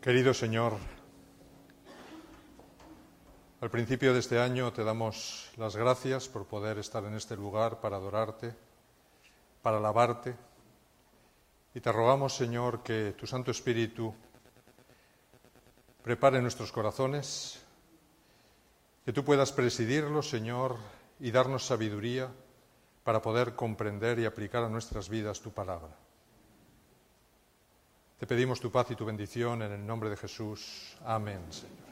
Querido Señor, al principio de este año te damos las gracias por poder estar en este lugar para adorarte, para alabarte, y te rogamos, Señor, que tu Santo Espíritu prepare nuestros corazones, que tú puedas presidirlos, Señor, y darnos sabiduría para poder comprender y aplicar a nuestras vidas tu palabra. Te pedimos tu paz y tu bendición en el nombre de Jesús. Amén, Señor.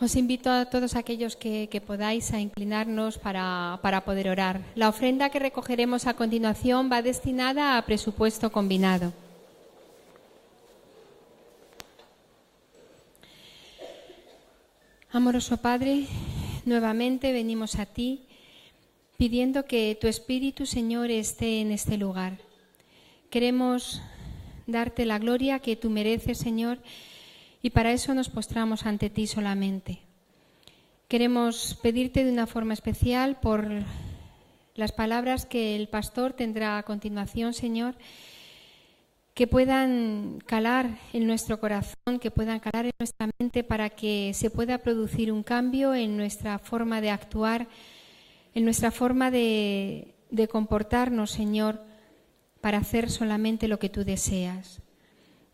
Os invito a todos aquellos que podáis a inclinarnos para poder orar. La ofrenda que recogeremos a continuación va destinada a presupuesto combinado. Amoroso Padre, nuevamente venimos a ti pidiendo que tu Espíritu, Señor, esté en este lugar. Queremos darte la gloria que tú mereces, Señor, y para eso nos postramos ante ti solamente. Queremos pedirte de una forma especial por las palabras que el pastor tendrá a continuación, Señor, que puedan calar en nuestro corazón, que puedan calar en nuestra mente para que se pueda producir un cambio en nuestra forma de actuar, en nuestra forma de comportarnos, Señor, para hacer solamente lo que tú deseas.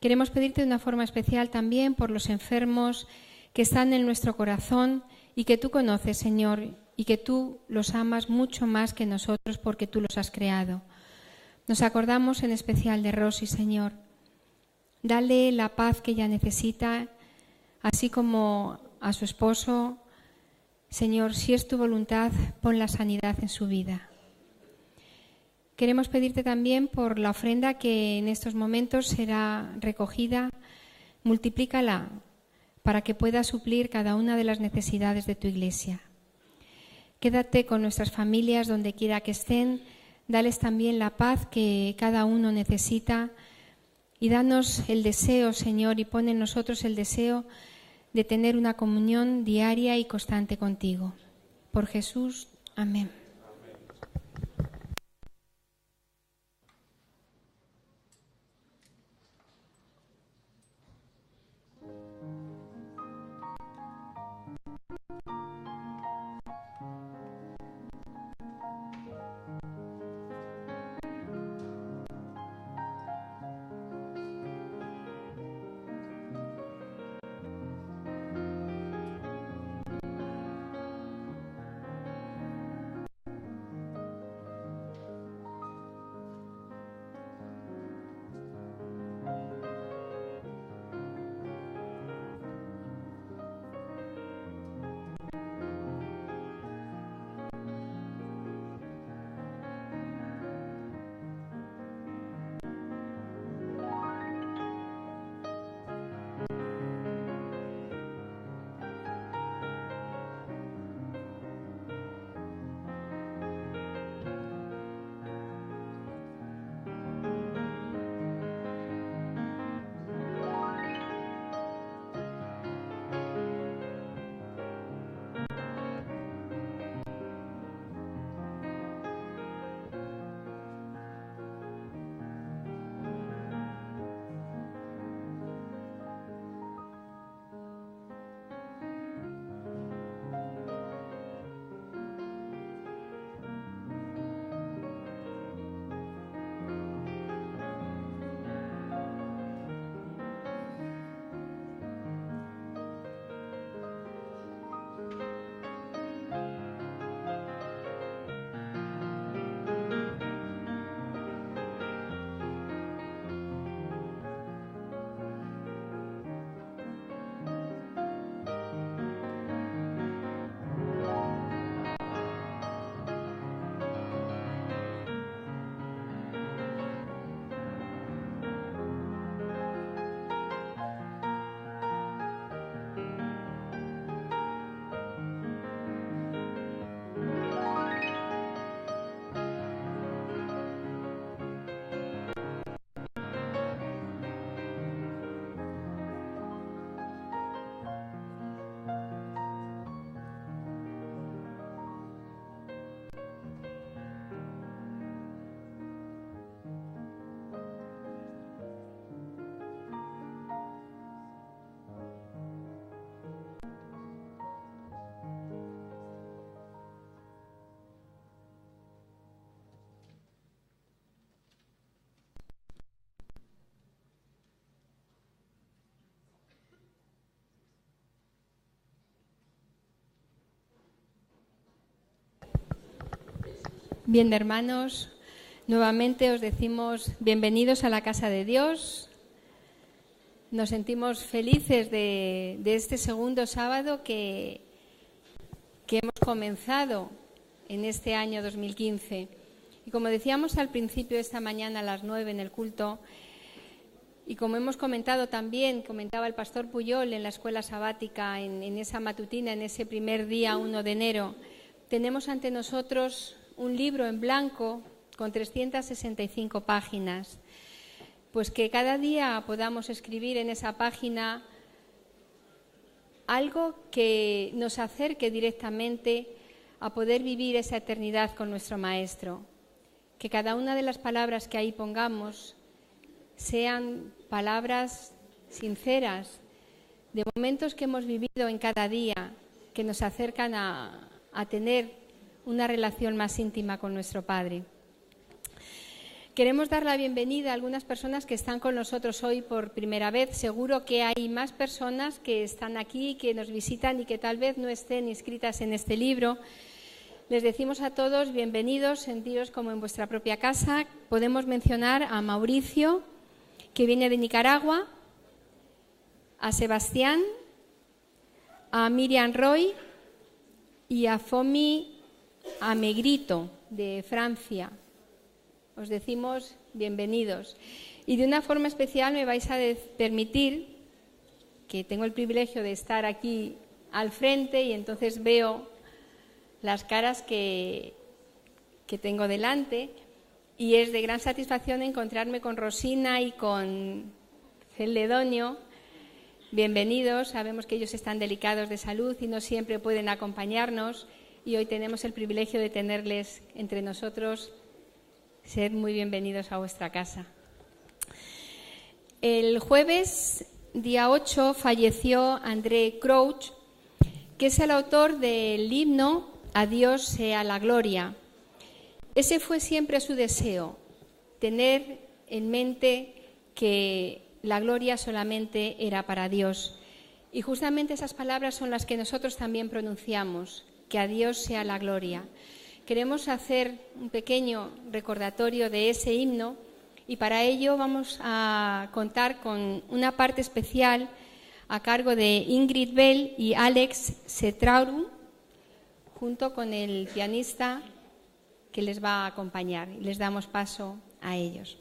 Queremos pedirte de una forma especial también por los enfermos que están en nuestro corazón y que tú conoces, Señor, y que tú los amas mucho más que nosotros porque tú los has creado. Nos acordamos en especial de Rosy, Señor. Dale la paz que ella necesita, así como a su esposo. Señor, si es tu voluntad, pon la sanidad en su vida. Queremos pedirte también por la ofrenda que en estos momentos será recogida. Multiplícala para que pueda suplir cada una de las necesidades de tu Iglesia. Quédate con nuestras familias donde quiera que estén. Dales también la paz que cada uno necesita. Y danos el deseo, Señor, y pon en nosotros el deseo de tener una comunión diaria y constante contigo. Por Jesús, amén. Bien, hermanos, nuevamente os decimos bienvenidos a la casa de Dios. Nos sentimos felices de este segundo sábado que hemos comenzado en este año 2015. Y como decíamos al principio de esta mañana a las 9 en el culto, y como hemos comentado también, comentaba el pastor Puyol en la escuela sabática, en esa matutina, en ese primer día 1 de enero, tenemos ante nosotros un libro en blanco con 365 páginas. Pues que cada día podamos escribir en esa página algo que nos acerque directamente a poder vivir esa eternidad con nuestro Maestro. Que cada una de las palabras que ahí pongamos sean palabras sinceras, de momentos que hemos vivido en cada día, que nos acercan a tener una relación más íntima con nuestro Padre. Queremos dar la bienvenida a algunas personas que están con nosotros hoy por primera vez. Seguro que hay más personas que están aquí, que nos visitan y que tal vez no estén inscritas en este libro. Les decimos a todos bienvenidos, sentiros como en vuestra propia casa. Podemos mencionar a Mauricio, que viene de Nicaragua, a Sebastián, a Miriam Roy y a Fomi Amegrito, de Francia. Os decimos bienvenidos. Y de una forma especial me vais a permitir, que tengo el privilegio de estar aquí al frente y entonces veo las caras que tengo delante, y es de gran satisfacción encontrarme con Rosina y con Celedonio. Bienvenidos, sabemos que ellos están delicados de salud y no siempre pueden acompañarnos, y hoy tenemos el privilegio de tenerles entre nosotros. Sed muy bienvenidos a vuestra casa. El jueves, día 8, falleció André Crouch, que es el autor del himno A Dios sea la gloria. Ese fue siempre su deseo, tener en mente que la gloria solamente era para Dios. Y justamente esas palabras son las que nosotros también pronunciamos, que a Dios sea la gloria. Queremos hacer un pequeño recordatorio de ese himno y para ello vamos a contar con una parte especial a cargo de Ingrid Bell y Alex Setrauru, junto con el pianista que les va a acompañar. Y les damos paso a ellos.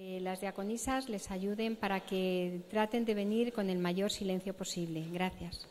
Las diaconisas les ayuden para que traten de venir con el mayor silencio posible. Gracias.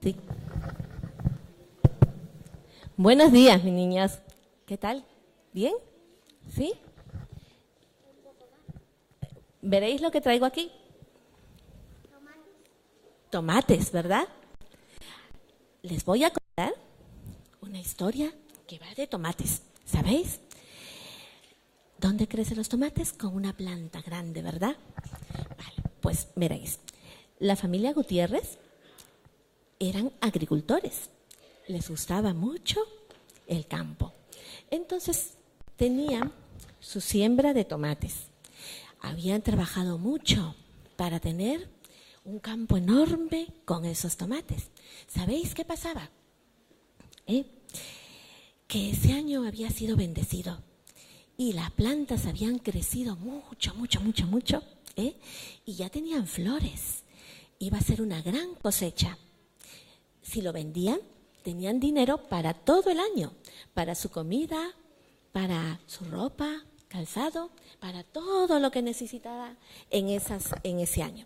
Sí. Buenos días, mis niñas. ¿Qué tal? ¿Bien? ¿Sí? ¿Veréis lo que traigo aquí? Tomates, ¿verdad? Les voy a contar una historia que va de tomates. ¿Sabéis? ¿Dónde crecen los tomates? Con una planta grande, ¿verdad? Vale, pues veréis. La familia Gutiérrez eran agricultores, les gustaba mucho el campo. Entonces tenían su siembra de tomates. Habían trabajado mucho para tener un campo enorme con esos tomates. ¿Sabéis qué pasaba? Que ese año había sido bendecido y las plantas habían crecido mucho, y ya tenían flores. Iba a ser una gran cosecha. Si lo vendían, tenían dinero para todo el año, para su comida, para su ropa, calzado, para todo lo que necesitaba en ese año.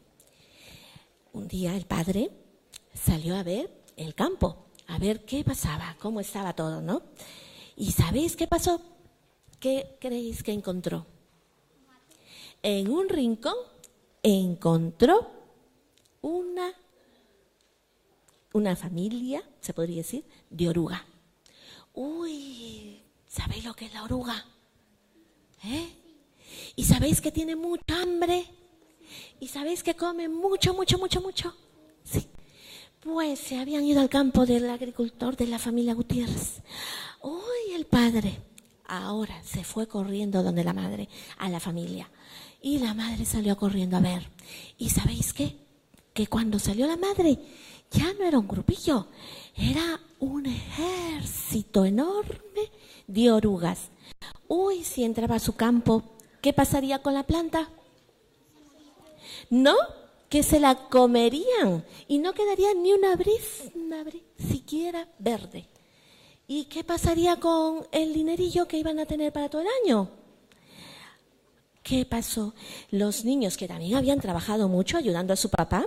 Un día el padre salió a ver el campo, a ver qué pasaba, cómo estaba todo, ¿no? ¿Y sabéis qué pasó? ¿Qué creéis que encontró? En un rincón encontró una familia, se podría decir, de oruga. Uy, ¿sabéis lo que es la oruga? ¿Y sabéis que tiene mucha hambre? ¿Y sabéis que come mucho? Sí. Pues se habían ido al campo del agricultor de la familia Gutiérrez. Uy, el padre. Ahora se fue corriendo donde la madre, a la familia. Y la madre salió corriendo a ver. ¿Y sabéis qué? Que cuando salió la madre, ya no era un grupillo, era un ejército enorme de orugas. Uy, si entraba a su campo, ¿qué pasaría con la planta? No, que se la comerían y no quedaría ni una brizna siquiera verde. ¿Y qué pasaría con el dinerillo que iban a tener para todo el año? ¿Qué pasó? Los niños que también habían trabajado mucho ayudando a su papá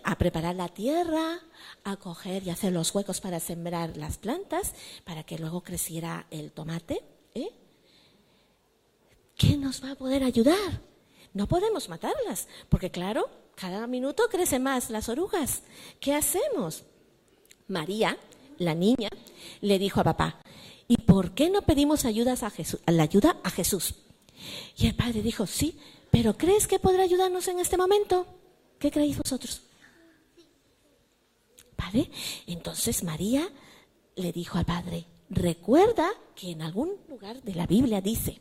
a preparar la tierra, a coger y hacer los huecos para sembrar las plantas, para que luego creciera el tomate. ¿Qué nos va a poder ayudar? No podemos matarlas, porque claro, cada minuto crecen más las orugas. ¿Qué hacemos? María, la niña, le dijo a papá, ¿y por qué no pedimos la ayuda a Jesús? Y el padre dijo, sí, pero ¿crees que podrá ayudarnos en este momento? ¿Qué creéis vosotros? ¿Vale? Entonces María le dijo al padre, recuerda que en algún lugar de la Biblia dice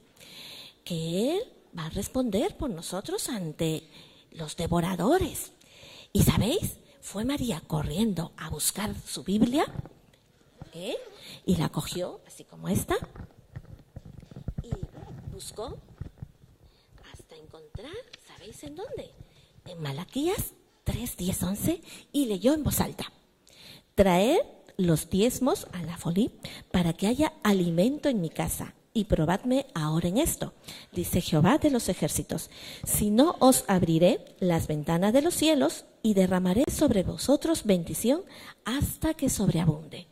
que Él va a responder por nosotros ante los devoradores. ¿Y sabéis? Fue María corriendo a buscar su Biblia y la cogió, así como esta, y buscó hasta encontrar, ¿sabéis en dónde? En Malaquías 3, 10, 11, y leyó en voz alta, traed los diezmos a la folí para que haya alimento en mi casa, y probadme ahora en esto, dice Jehová de los ejércitos, si no os abriré las ventanas de los cielos y derramaré sobre vosotros bendición hasta que sobreabunde.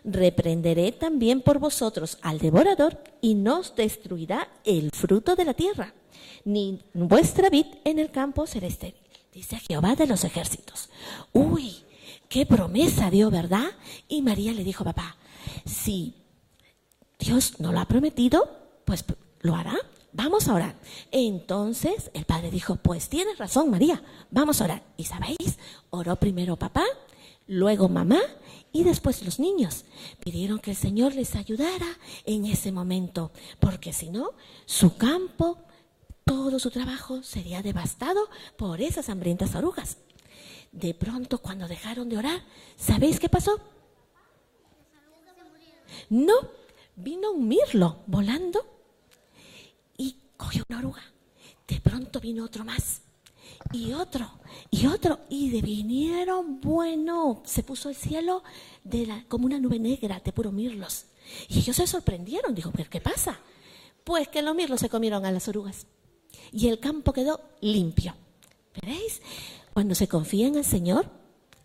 Reprenderé también por vosotros al devorador y no os destruirá el fruto de la tierra, ni vuestra vid en el campo será estéril, dice Jehová de los ejércitos. Uy, qué promesa dio, ¿verdad? Y María le dijo, papá, si Dios no lo ha prometido, pues lo hará. Vamos a orar. Entonces el padre dijo, pues tienes razón, María, vamos a orar. Y ¿sabéis? Oró primero papá, luego mamá y después los niños. Pidieron que el Señor les ayudara en ese momento, porque si no, su campo, todo su trabajo sería devastado por esas hambrientas orugas. De pronto, cuando dejaron de orar, ¿sabéis qué pasó? No, vino un mirlo volando y cogió una oruga. De pronto vino otro más, y otro, y vinieron, bueno, se puso el cielo como una nube negra de puro mirlos. Y ellos se sorprendieron, dijo, ¿pero qué pasa? Pues que los mirlos se comieron a las orugas y el campo quedó limpio. ¿Veréis? Cuando se confía en el Señor,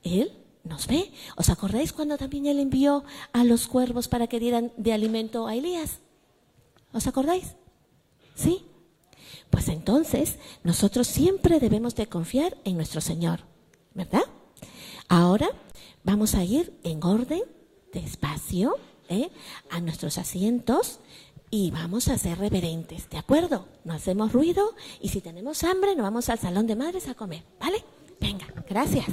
Él nos ve. ¿Os acordáis cuando también Él envió a los cuervos para que dieran de alimento a Elías? ¿Os acordáis? ¿Sí? Pues entonces nosotros siempre debemos de confiar en nuestro Señor, ¿verdad? Ahora vamos a ir en orden, despacio, a nuestros asientos y vamos a ser reverentes, ¿de acuerdo? No hacemos ruido y si tenemos hambre nos vamos al salón de madres a comer, ¿vale? Venga, gracias.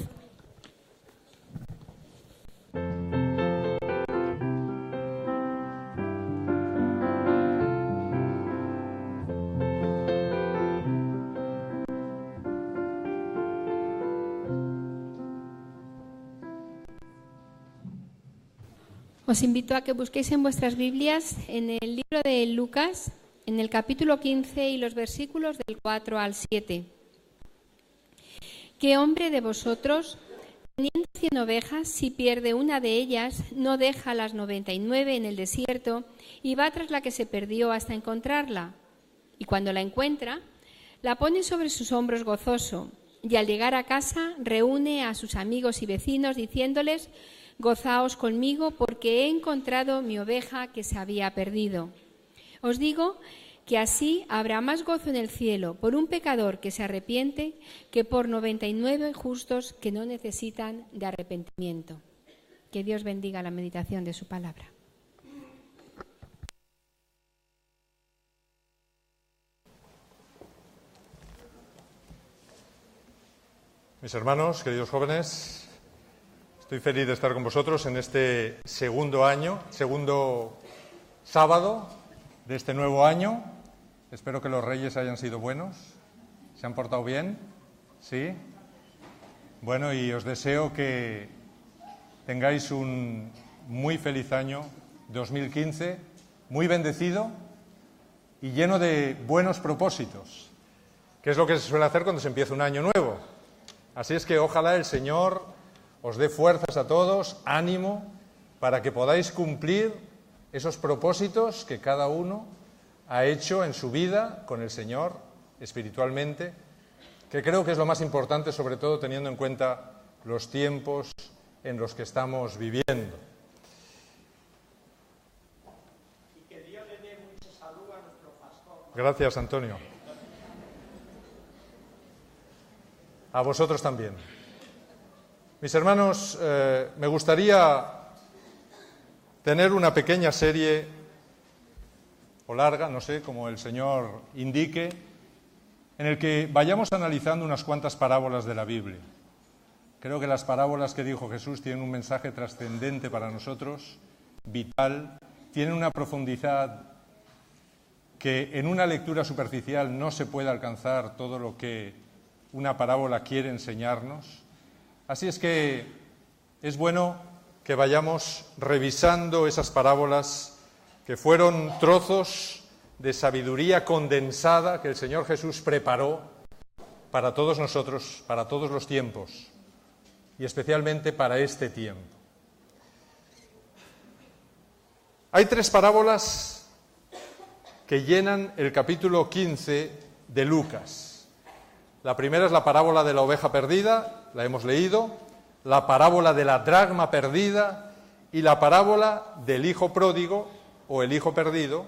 Os invito a que busquéis en vuestras Biblias, en el libro de Lucas, en el capítulo 15 y los versículos del 4 al 7. ¿Qué hombre de vosotros, teniendo 100 ovejas, si pierde una de ellas, no deja las 99 en el desierto y va tras la que se perdió hasta encontrarla? Y cuando la encuentra, la pone sobre sus hombros gozoso, y al llegar a casa reúne a sus amigos y vecinos diciéndoles: «Gozaos conmigo porque he encontrado mi oveja que se había perdido». Os digo que así habrá más gozo en el cielo por un pecador que se arrepiente que por 99 justos que no necesitan de arrepentimiento. Que Dios bendiga la meditación de su palabra. Mis hermanos, queridos jóvenes, estoy feliz de estar con vosotros en este segundo sábado de este nuevo año. Espero que los reyes hayan sido buenos. ¿Se han portado bien? ¿Sí? Bueno, y os deseo que tengáis un muy feliz año 2015, muy bendecido y lleno de buenos propósitos, que es lo que se suele hacer cuando se empieza un año nuevo. Así es que ojalá el Señor os dé fuerzas a todos, ánimo, para que podáis cumplir esos propósitos que cada uno ha hecho en su vida con el Señor, espiritualmente, que creo que es lo más importante, sobre todo teniendo en cuenta los tiempos en los que estamos viviendo. Y que Dios le dé mucha salud a nuestro pastor. Gracias, Antonio. A vosotros también. Mis hermanos, me gustaría tener una pequeña serie, o larga, no sé, como el Señor indique, en el que vayamos analizando unas cuantas parábolas de la Biblia. Creo que las parábolas que dijo Jesús tienen un mensaje trascendente para nosotros, vital, tienen una profundidad que en una lectura superficial no se puede alcanzar todo lo que una parábola quiere enseñarnos. Así es que es bueno que vayamos revisando esas parábolas que fueron trozos de sabiduría condensada que el Señor Jesús preparó para todos nosotros, para todos los tiempos, y especialmente para este tiempo. Hay 3 parábolas que llenan el capítulo 15 de Lucas. La primera es la parábola de la oveja perdida, la hemos leído, la parábola de la dracma perdida y la parábola del hijo pródigo o el hijo perdido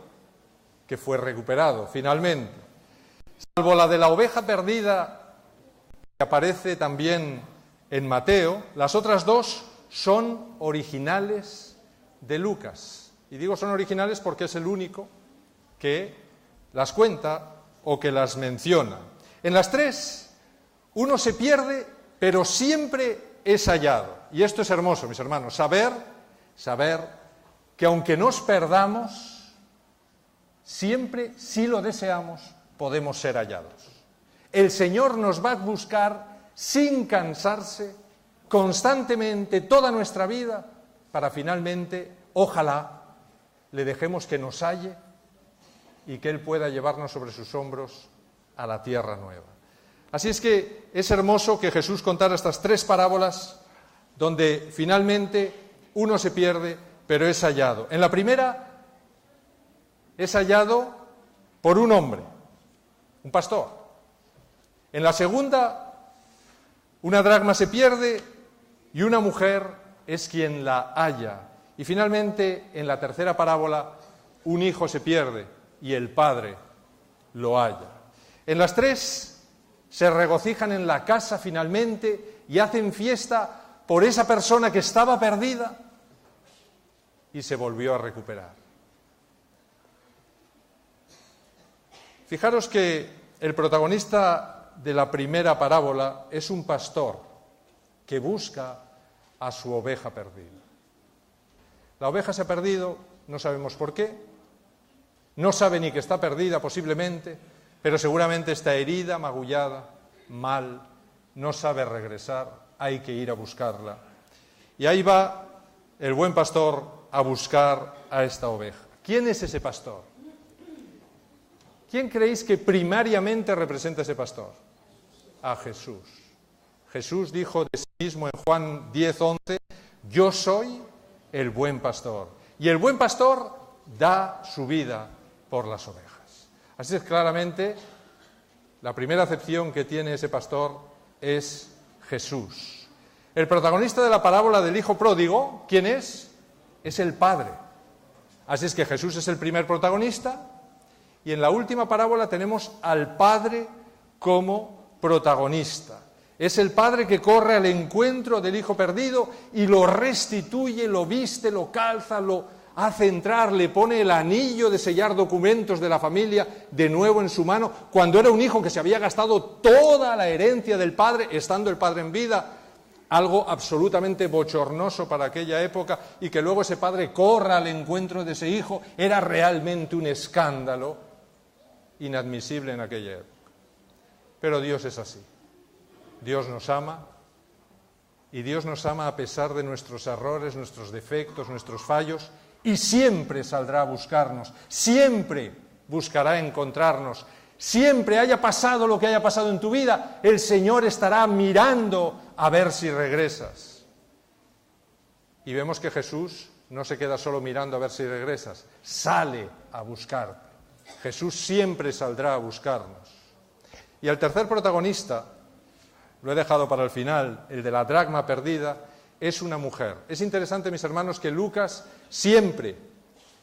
que fue recuperado finalmente. Salvo la de la oveja perdida, que aparece también en Mateo, las otras dos son originales de Lucas. Y digo son originales porque es el único que las cuenta o que las menciona. En las tres, uno se pierde, pero siempre es hallado. Y esto es hermoso, mis hermanos, saber que aunque nos perdamos, siempre, si lo deseamos, podemos ser hallados. El Señor nos va a buscar sin cansarse, constantemente, toda nuestra vida, para finalmente, ojalá, le dejemos que nos halle y que Él pueda llevarnos sobre sus hombros a la tierra nueva. Así es que es hermoso que Jesús contara estas tres parábolas donde finalmente uno se pierde, pero es hallado. En la primera es hallado por un hombre, un pastor. En la segunda, una dracma se pierde y una mujer es quien la halla. Y finalmente, en la tercera parábola, un hijo se pierde y el padre lo halla. En las tres se regocijan en la casa finalmente y hacen fiesta por esa persona que estaba perdida y se volvió a recuperar. Fijaros que el protagonista de la primera parábola es un pastor que busca a su oveja perdida. La oveja se ha perdido, no sabemos por qué, no sabe ni que está perdida posiblemente, pero seguramente está herida, magullada, mal, no sabe regresar, hay que ir a buscarla. Y ahí va el buen pastor a buscar a esta oveja. ¿Quién es ese pastor? ¿Quién creéis que primariamente representa a ese pastor? A Jesús. Jesús dijo de sí mismo en Juan 10:11, yo soy el buen pastor. Y el buen pastor da su vida por las ovejas. Así es, claramente, la primera acepción que tiene ese pastor es Jesús. El protagonista de la parábola del hijo pródigo, ¿quién es? Es el Padre. Así es que Jesús es el primer protagonista y en la última parábola tenemos al Padre como protagonista. Es el Padre que corre al encuentro del hijo perdido y lo restituye, lo viste, lo calza, lo hace entrar, le pone el anillo de sellar documentos de la familia de nuevo en su mano, cuando era un hijo que se había gastado toda la herencia del padre, estando el padre en vida, algo absolutamente bochornoso para aquella época, y que luego ese padre corra al encuentro de ese hijo, era realmente un escándalo inadmisible en aquella época. Pero Dios es así. Dios nos ama, y Dios nos ama a pesar de nuestros errores, nuestros defectos, nuestros fallos, y siempre saldrá a buscarnos, siempre buscará encontrarnos, siempre haya pasado lo que haya pasado en tu vida, el Señor estará mirando a ver si regresas. Y vemos que Jesús no se queda solo mirando a ver si regresas, sale a buscarte. Jesús siempre saldrá a buscarnos. Y el tercer protagonista, lo he dejado para el final, el de la dracma perdida, es una mujer. Es interesante, mis hermanos, que Lucas siempre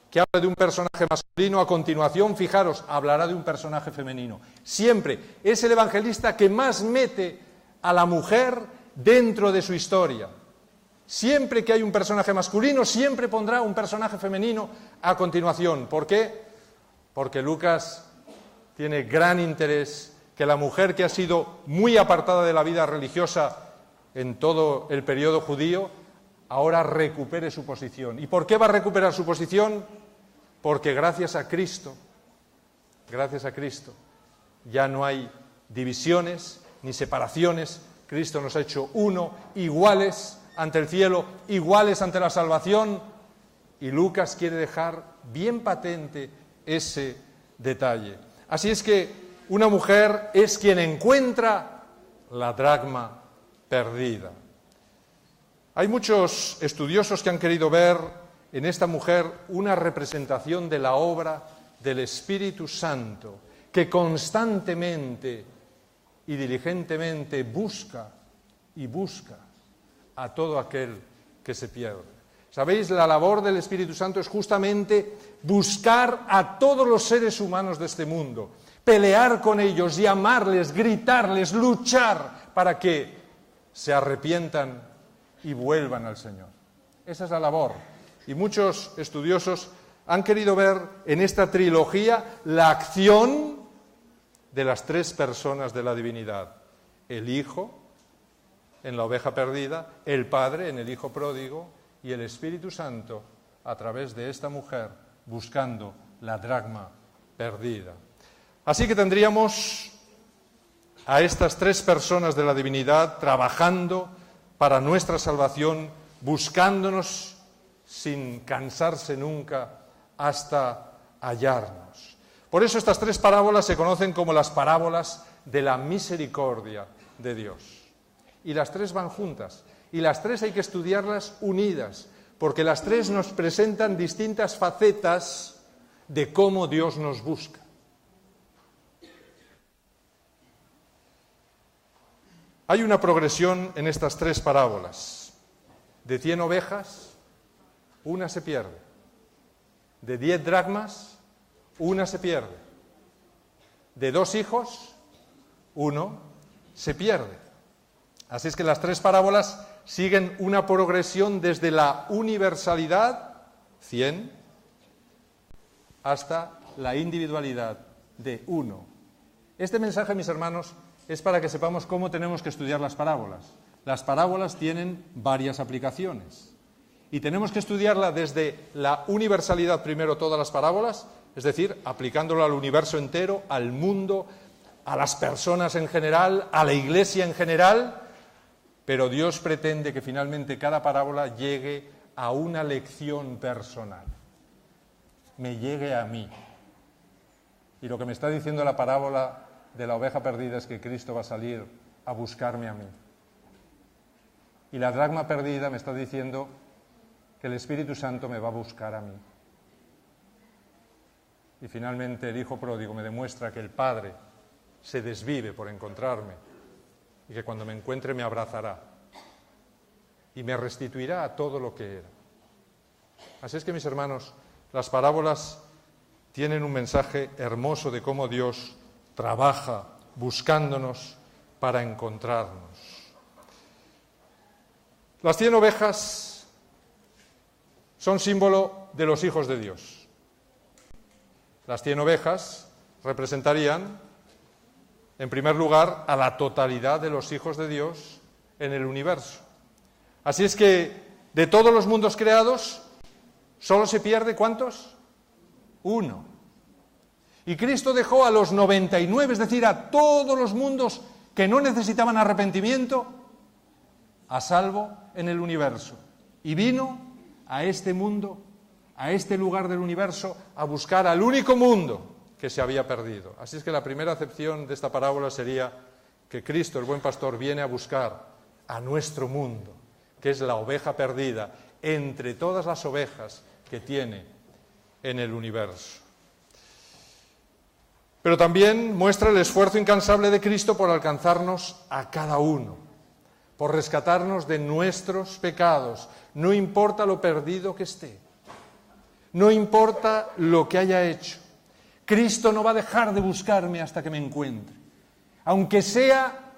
que habla de un personaje masculino, a continuación, fijaros, hablará de un personaje femenino. Siempre es el evangelista que más mete a la mujer dentro de su historia. Siempre que hay un personaje masculino, siempre pondrá un personaje femenino a continuación. ¿Por qué? Porque Lucas tiene gran interés que la mujer que ha sido muy apartada de la vida religiosa en todo el periodo judío, ahora recupere su posición. ¿Y por qué va a recuperar su posición? Porque gracias a Cristo, ya no hay divisiones ni separaciones. Cristo nos ha hecho uno, iguales ante el cielo, iguales ante la salvación. Y Lucas quiere dejar bien patente ese detalle. Así es que una mujer es quien encuentra la dracma perdida. Hay muchos estudiosos que han querido ver en esta mujer una representación de la obra del Espíritu Santo, que constantemente y diligentemente busca a todo aquel que se pierde. ¿Sabéis? La labor del Espíritu Santo es justamente buscar a todos los seres humanos de este mundo, pelear con ellos, llamarles, gritarles, luchar para que se arrepientan y vuelvan al Señor. Esa es la labor. Y muchos estudiosos han querido ver en esta trilogía la acción de las tres personas de la divinidad. El Hijo en la oveja perdida, el Padre en el Hijo pródigo y el Espíritu Santo a través de esta mujer buscando la dracma perdida. Así que tendríamos a estas tres personas de la divinidad trabajando para nuestra salvación, buscándonos sin cansarse nunca hasta hallarnos. Por eso estas tres parábolas se conocen como las parábolas de la misericordia de Dios. Y las tres van juntas, y las tres hay que estudiarlas unidas, porque las tres nos presentan distintas facetas de cómo Dios nos busca. Hay una progresión en estas tres parábolas. De 100 ovejas, una se pierde. De 10 dracmas, una se pierde. De 2 hijos, uno se pierde. Así es que las tres parábolas siguen una progresión desde la universalidad, 100, hasta la individualidad de 1. Este mensaje, mis hermanos, es para que sepamos cómo tenemos que estudiar las parábolas. Las parábolas tienen varias aplicaciones y tenemos que estudiarla desde la universalidad primero, todas las parábolas, es decir, aplicándolo al universo entero, al mundo, a las personas en general, a la Iglesia en general, pero Dios pretende que finalmente cada parábola llegue a una lección personal, me llegue a mí. Y lo que me está diciendo la parábola de la oveja perdida es que Cristo va a salir a buscarme a mí. Y la dracma perdida me está diciendo que el Espíritu Santo me va a buscar a mí. Y finalmente el Hijo pródigo me demuestra que el Padre se desvive por encontrarme y que cuando me encuentre me abrazará y me restituirá a todo lo que era. Así es que, mis hermanos, las parábolas tienen un mensaje hermoso de cómo Dios trabaja buscándonos para encontrarnos. Las 100 ovejas son símbolo de los hijos de Dios. Las 100 ovejas representarían, en primer lugar, a la totalidad de los hijos de Dios en el universo. Así es que, de todos los mundos creados, solo se pierde, ¿cuántos? 1. Y Cristo dejó a los 99, es decir, a todos los mundos que no necesitaban arrepentimiento, a salvo en el universo. Y vino a este mundo, a este lugar del universo, a buscar al único mundo que se había perdido. Así es que la primera acepción de esta parábola sería que Cristo, el buen pastor, viene a buscar a nuestro mundo, que es la oveja perdida entre todas las ovejas que tiene en el universo. Pero también muestra el esfuerzo incansable de Cristo por alcanzarnos a cada uno, por rescatarnos de nuestros pecados, no importa lo perdido que esté, no importa lo que haya hecho. Cristo no va a dejar de buscarme hasta que me encuentre, aunque sea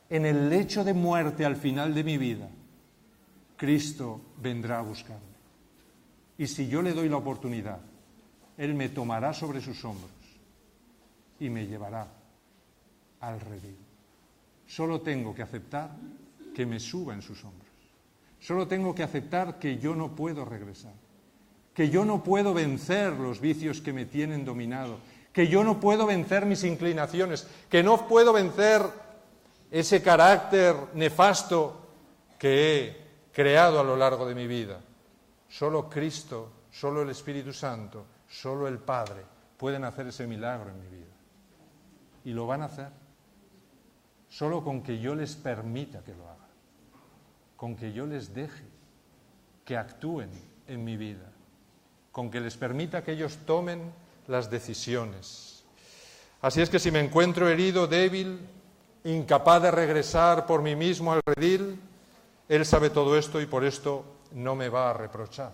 en el lecho de muerte al final de mi vida. Cristo vendrá a buscarme. Y si yo le doy la oportunidad, Él me tomará sobre sus hombros y me llevará al redil. Solo tengo que aceptar que me suba en sus hombros. Solo tengo que aceptar que yo no puedo regresar, que yo no puedo vencer los vicios que me tienen dominado, que yo no puedo vencer mis inclinaciones, que no puedo vencer ese carácter nefasto que he creado a lo largo de mi vida. Solo Cristo, solo el Espíritu Santo, solo el Padre pueden hacer ese milagro en mi vida. Y lo van a hacer solo con que yo les permita que lo hagan, con que yo les deje que actúen en mi vida, con que les permita que ellos tomen las decisiones. Así es que si me encuentro herido, débil, incapaz de regresar por mí mismo al redil, Él sabe todo esto y por esto no me va a reprochar.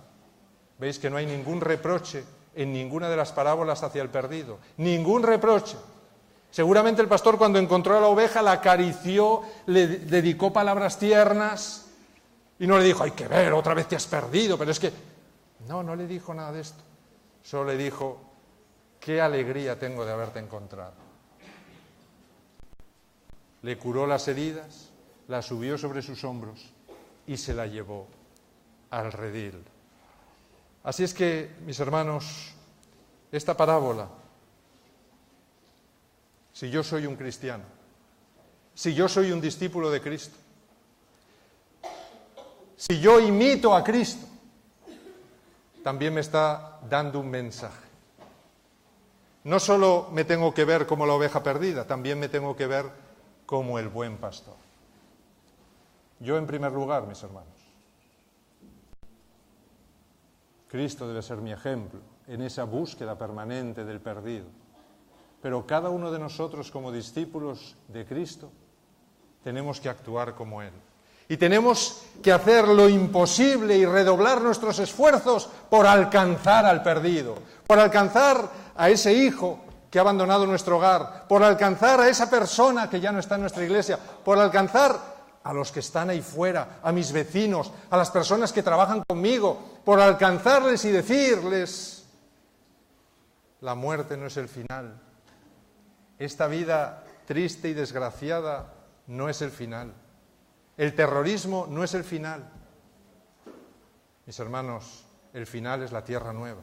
¿Veis que no hay ningún reproche en ninguna de las parábolas hacia el perdido? Ningún reproche. Seguramente el pastor, cuando encontró a la oveja, la acarició, le dedicó palabras tiernas y no le dijo, hay que ver, otra vez te has perdido, pero es que... No le dijo nada de esto. Solo le dijo, qué alegría tengo de haberte encontrado. Le curó las heridas, la subió sobre sus hombros y se la llevó al redil. Así es que, mis hermanos, esta parábola, si yo soy un cristiano, si yo soy un discípulo de Cristo, si yo imito a Cristo, también me está dando un mensaje. No solo me tengo que ver como la oveja perdida, también me tengo que ver como el buen pastor. Yo en primer lugar, mis hermanos. Cristo debe ser mi ejemplo en esa búsqueda permanente del perdido. Pero cada uno de nosotros como discípulos de Cristo tenemos que actuar como Él. Y tenemos que hacer lo imposible y redoblar nuestros esfuerzos por alcanzar al perdido, por alcanzar a ese hijo que ha abandonado nuestro hogar, por alcanzar a esa persona que ya no está en nuestra iglesia, por alcanzar a los que están ahí fuera, a mis vecinos, a las personas que trabajan conmigo, por alcanzarles y decirles, la muerte no es el final, esta vida triste y desgraciada no es el final. El terrorismo no es el final. Mis hermanos, el final es la tierra nueva.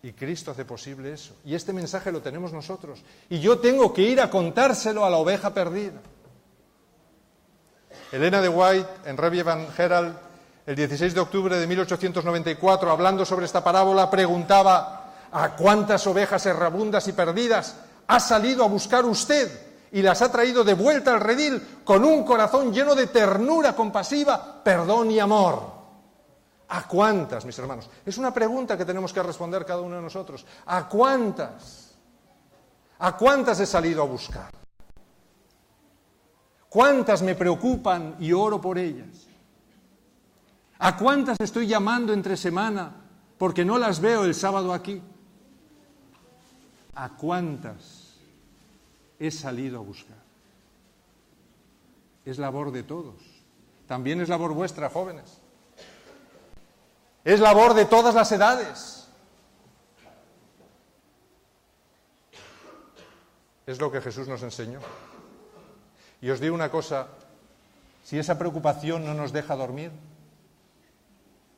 Y Cristo hace posible eso. Y este mensaje lo tenemos nosotros. Y yo tengo que ir a contárselo a la oveja perdida. Elena de White, en Review and Herald, el 16 de octubre de 1894, hablando sobre esta parábola, preguntaba, ¿a cuántas ovejas errabundas y perdidas ha salido a buscar usted? Y las ha traído de vuelta al redil con un corazón lleno de ternura compasiva, perdón y amor. ¿A cuántas, mis hermanos? Es una pregunta que tenemos que responder cada uno de nosotros. ¿A cuántas? ¿A cuántas he salido a buscar? ¿Cuántas me preocupan y oro por ellas? ¿A cuántas estoy llamando entre semana porque no las veo el sábado aquí? ¿A cuántas he salido a buscar? Es labor de todos. También es labor vuestra, jóvenes. Es labor de todas las edades. Es lo que Jesús nos enseñó. Y os digo una cosa, si esa preocupación no nos deja dormir,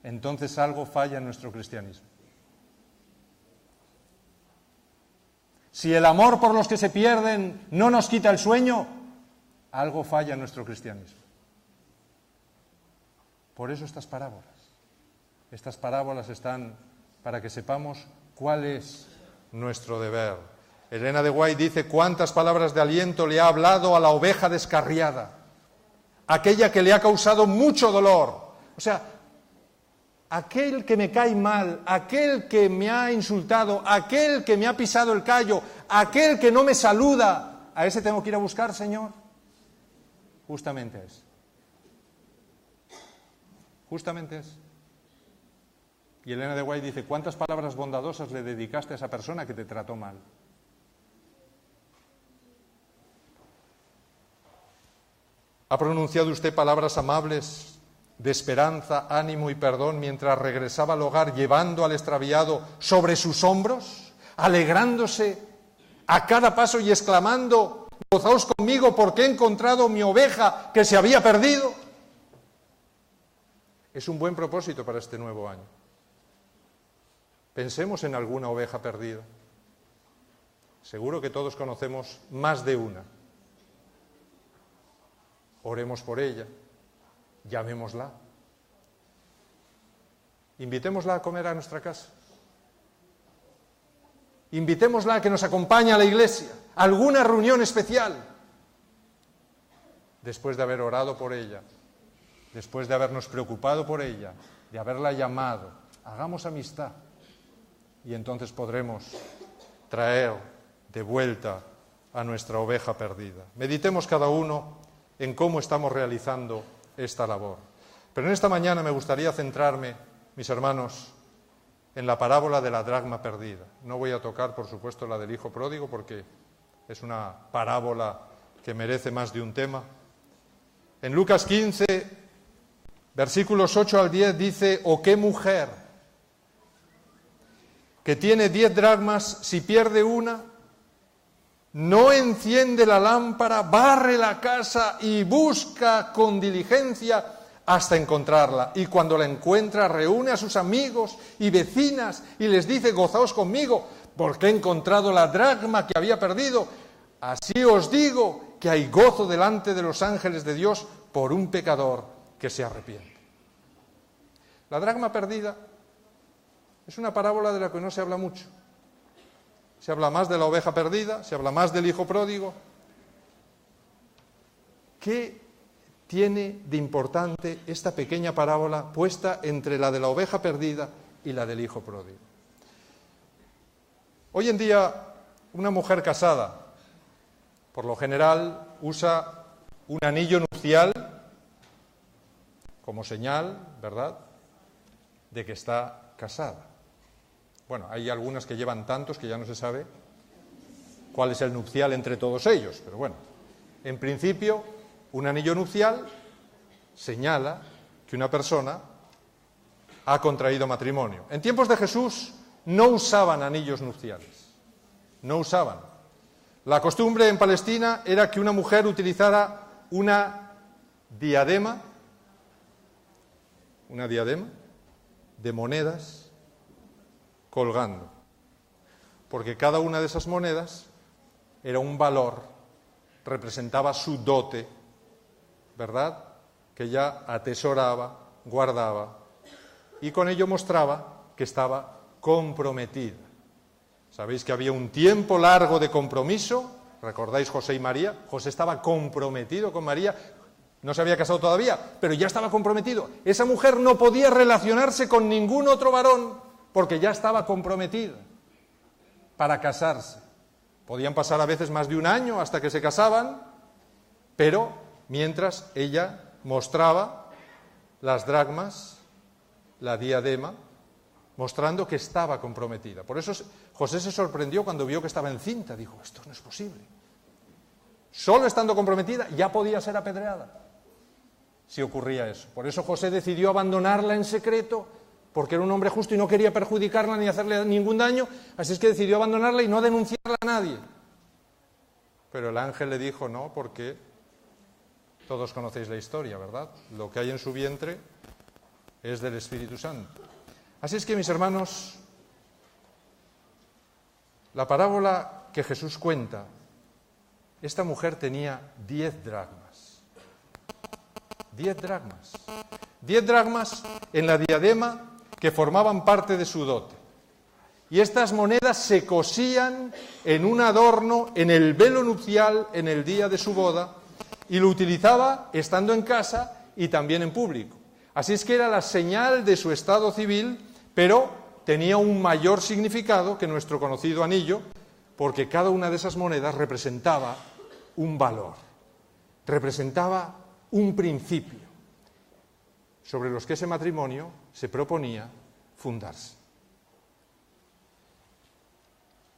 entonces algo falla en nuestro cristianismo. Si el amor por los que se pierden no nos quita el sueño, algo falla en nuestro cristianismo. Por eso estas parábolas. Estas parábolas están para que sepamos cuál es nuestro deber. Elena de White dice, ¿cuántas palabras de aliento le ha hablado a la oveja descarriada? Aquella que le ha causado mucho dolor. O sea, aquel que me cae mal, aquel que me ha insultado, aquel que me ha pisado el callo, aquel que no me saluda, ¿a ese tengo que ir a buscar, Señor? Justamente es. Justamente es. Y Elena de White dice, ¿cuántas palabras bondadosas le dedicaste a esa persona que te trató mal? ¿Ha pronunciado usted palabras amables de esperanza, ánimo y perdón mientras regresaba al hogar llevando al extraviado sobre sus hombros, alegrándose a cada paso y exclamando, gozaos conmigo porque he encontrado mi oveja que se había perdido? Es un buen propósito para este nuevo año. Pensemos en alguna oveja perdida. Seguro que todos conocemos más de una. Oremos por ella. Llamémosla. Invitémosla a comer a nuestra casa. Invitémosla a que nos acompañe a la iglesia, a alguna reunión especial. Después de haber orado por ella, después de habernos preocupado por ella, de haberla llamado, hagamos amistad y entonces podremos traer de vuelta a nuestra oveja perdida. Meditemos cada uno en cómo estamos realizando esta labor. Pero en esta mañana me gustaría centrarme, mis hermanos, en la parábola de la dracma perdida. No voy a tocar, por supuesto, la del hijo pródigo, porque es una parábola que merece más de un tema. En Lucas 15, versículos 8 al 10, dice: «¿O qué mujer que tiene 10 dracmas, si pierde una, no enciende la lámpara, barre la casa y busca con diligencia hasta encontrarla? Y cuando la encuentra, reúne a sus amigos y vecinas y les dice: gozaos conmigo, porque he encontrado la dracma que había perdido. Así os digo que hay gozo delante de los ángeles de Dios por un pecador que se arrepiente». La dracma perdida es una parábola de la que no se habla mucho. Se habla más de la oveja perdida, se habla más del hijo pródigo. ¿Qué tiene de importante esta pequeña parábola puesta entre la de la oveja perdida y la del hijo pródigo? Hoy en día, una mujer casada, por lo general, usa un anillo nupcial como señal, ¿verdad?, de que está casada. Bueno, hay algunas que llevan tantos que ya no se sabe cuál es el nupcial entre todos ellos, pero bueno, en principio, un anillo nupcial señala que una persona ha contraído matrimonio. En tiempos de Jesús no usaban anillos nupciales, no usaban. La costumbre en Palestina era que una mujer utilizara una diadema de monedas colgando, porque cada una de esas monedas era un valor, representaba su dote, ¿verdad?, que ella atesoraba, guardaba, y con ello mostraba que estaba comprometida. Sabéis que había un tiempo largo de compromiso. ¿Recordáis José y María? José estaba comprometido con María, no se había casado todavía, pero ya estaba comprometido. Esa mujer no podía relacionarse con ningún otro varón porque ya estaba comprometida para casarse. Podían pasar a veces más de un año hasta que se casaban, pero mientras ella mostraba las dracmas, la diadema, mostrando que estaba comprometida. Por eso José se sorprendió cuando vio que estaba encinta. Dijo: esto no es posible. Solo estando comprometida ya podía ser apedreada si ocurría eso. Por eso José decidió abandonarla en secreto, porque era un hombre justo y no quería perjudicarla ni hacerle ningún daño, así es que decidió abandonarla y no denunciarla a nadie. Pero el ángel le dijo: no, porque todos conocéis la historia, ¿verdad? Lo que hay en su vientre es del Espíritu Santo. Así es que, mis hermanos, la parábola que Jesús cuenta, esta mujer tenía 10 dracmas. 10 dracmas. 10 dracmas en la diadema que formaban parte de su dote. Y estas monedas se cosían en un adorno en el velo nupcial en el día de su boda, y lo utilizaba estando en casa y también en público. Así es que era la señal de su estado civil, pero tenía un mayor significado que nuestro conocido anillo, porque cada una de esas monedas representaba un valor, representaba un principio sobre los que ese matrimonio se proponía fundarse.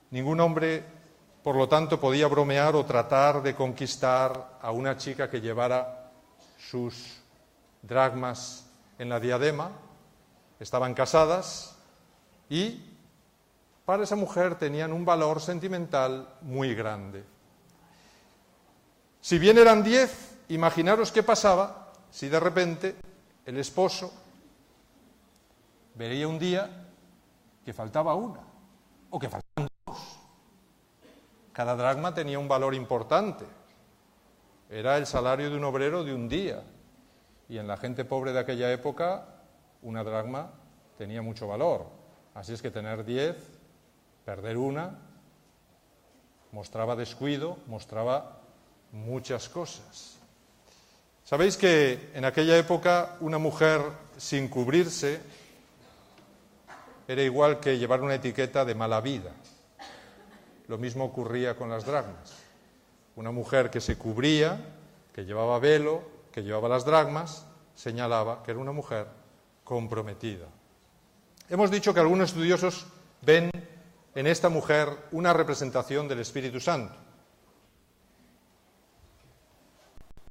Ningún hombre, por lo tanto, podía bromear o tratar de conquistar a una chica que llevara sus dracmas en la diadema. Estaban casadas y para esa mujer tenían un valor sentimental muy grande. Si bien eran 10, imaginaros qué pasaba si de repente el esposo veía un día que faltaba una o que faltaban dos. Cada dracma tenía un valor importante. Era el salario de un obrero de un día. Y en la gente pobre de aquella época, una dracma tenía mucho valor. Así es que tener 10, perder una, mostraba descuido, mostraba muchas cosas. Sabéis que en aquella época una mujer sin cubrirse era igual que llevar una etiqueta de mala vida. Lo mismo ocurría con las dracmas. Una mujer que se cubría, que llevaba velo, que llevaba las dracmas, señalaba que era una mujer comprometida. Hemos dicho que algunos estudiosos ven en esta mujer una representación del Espíritu Santo.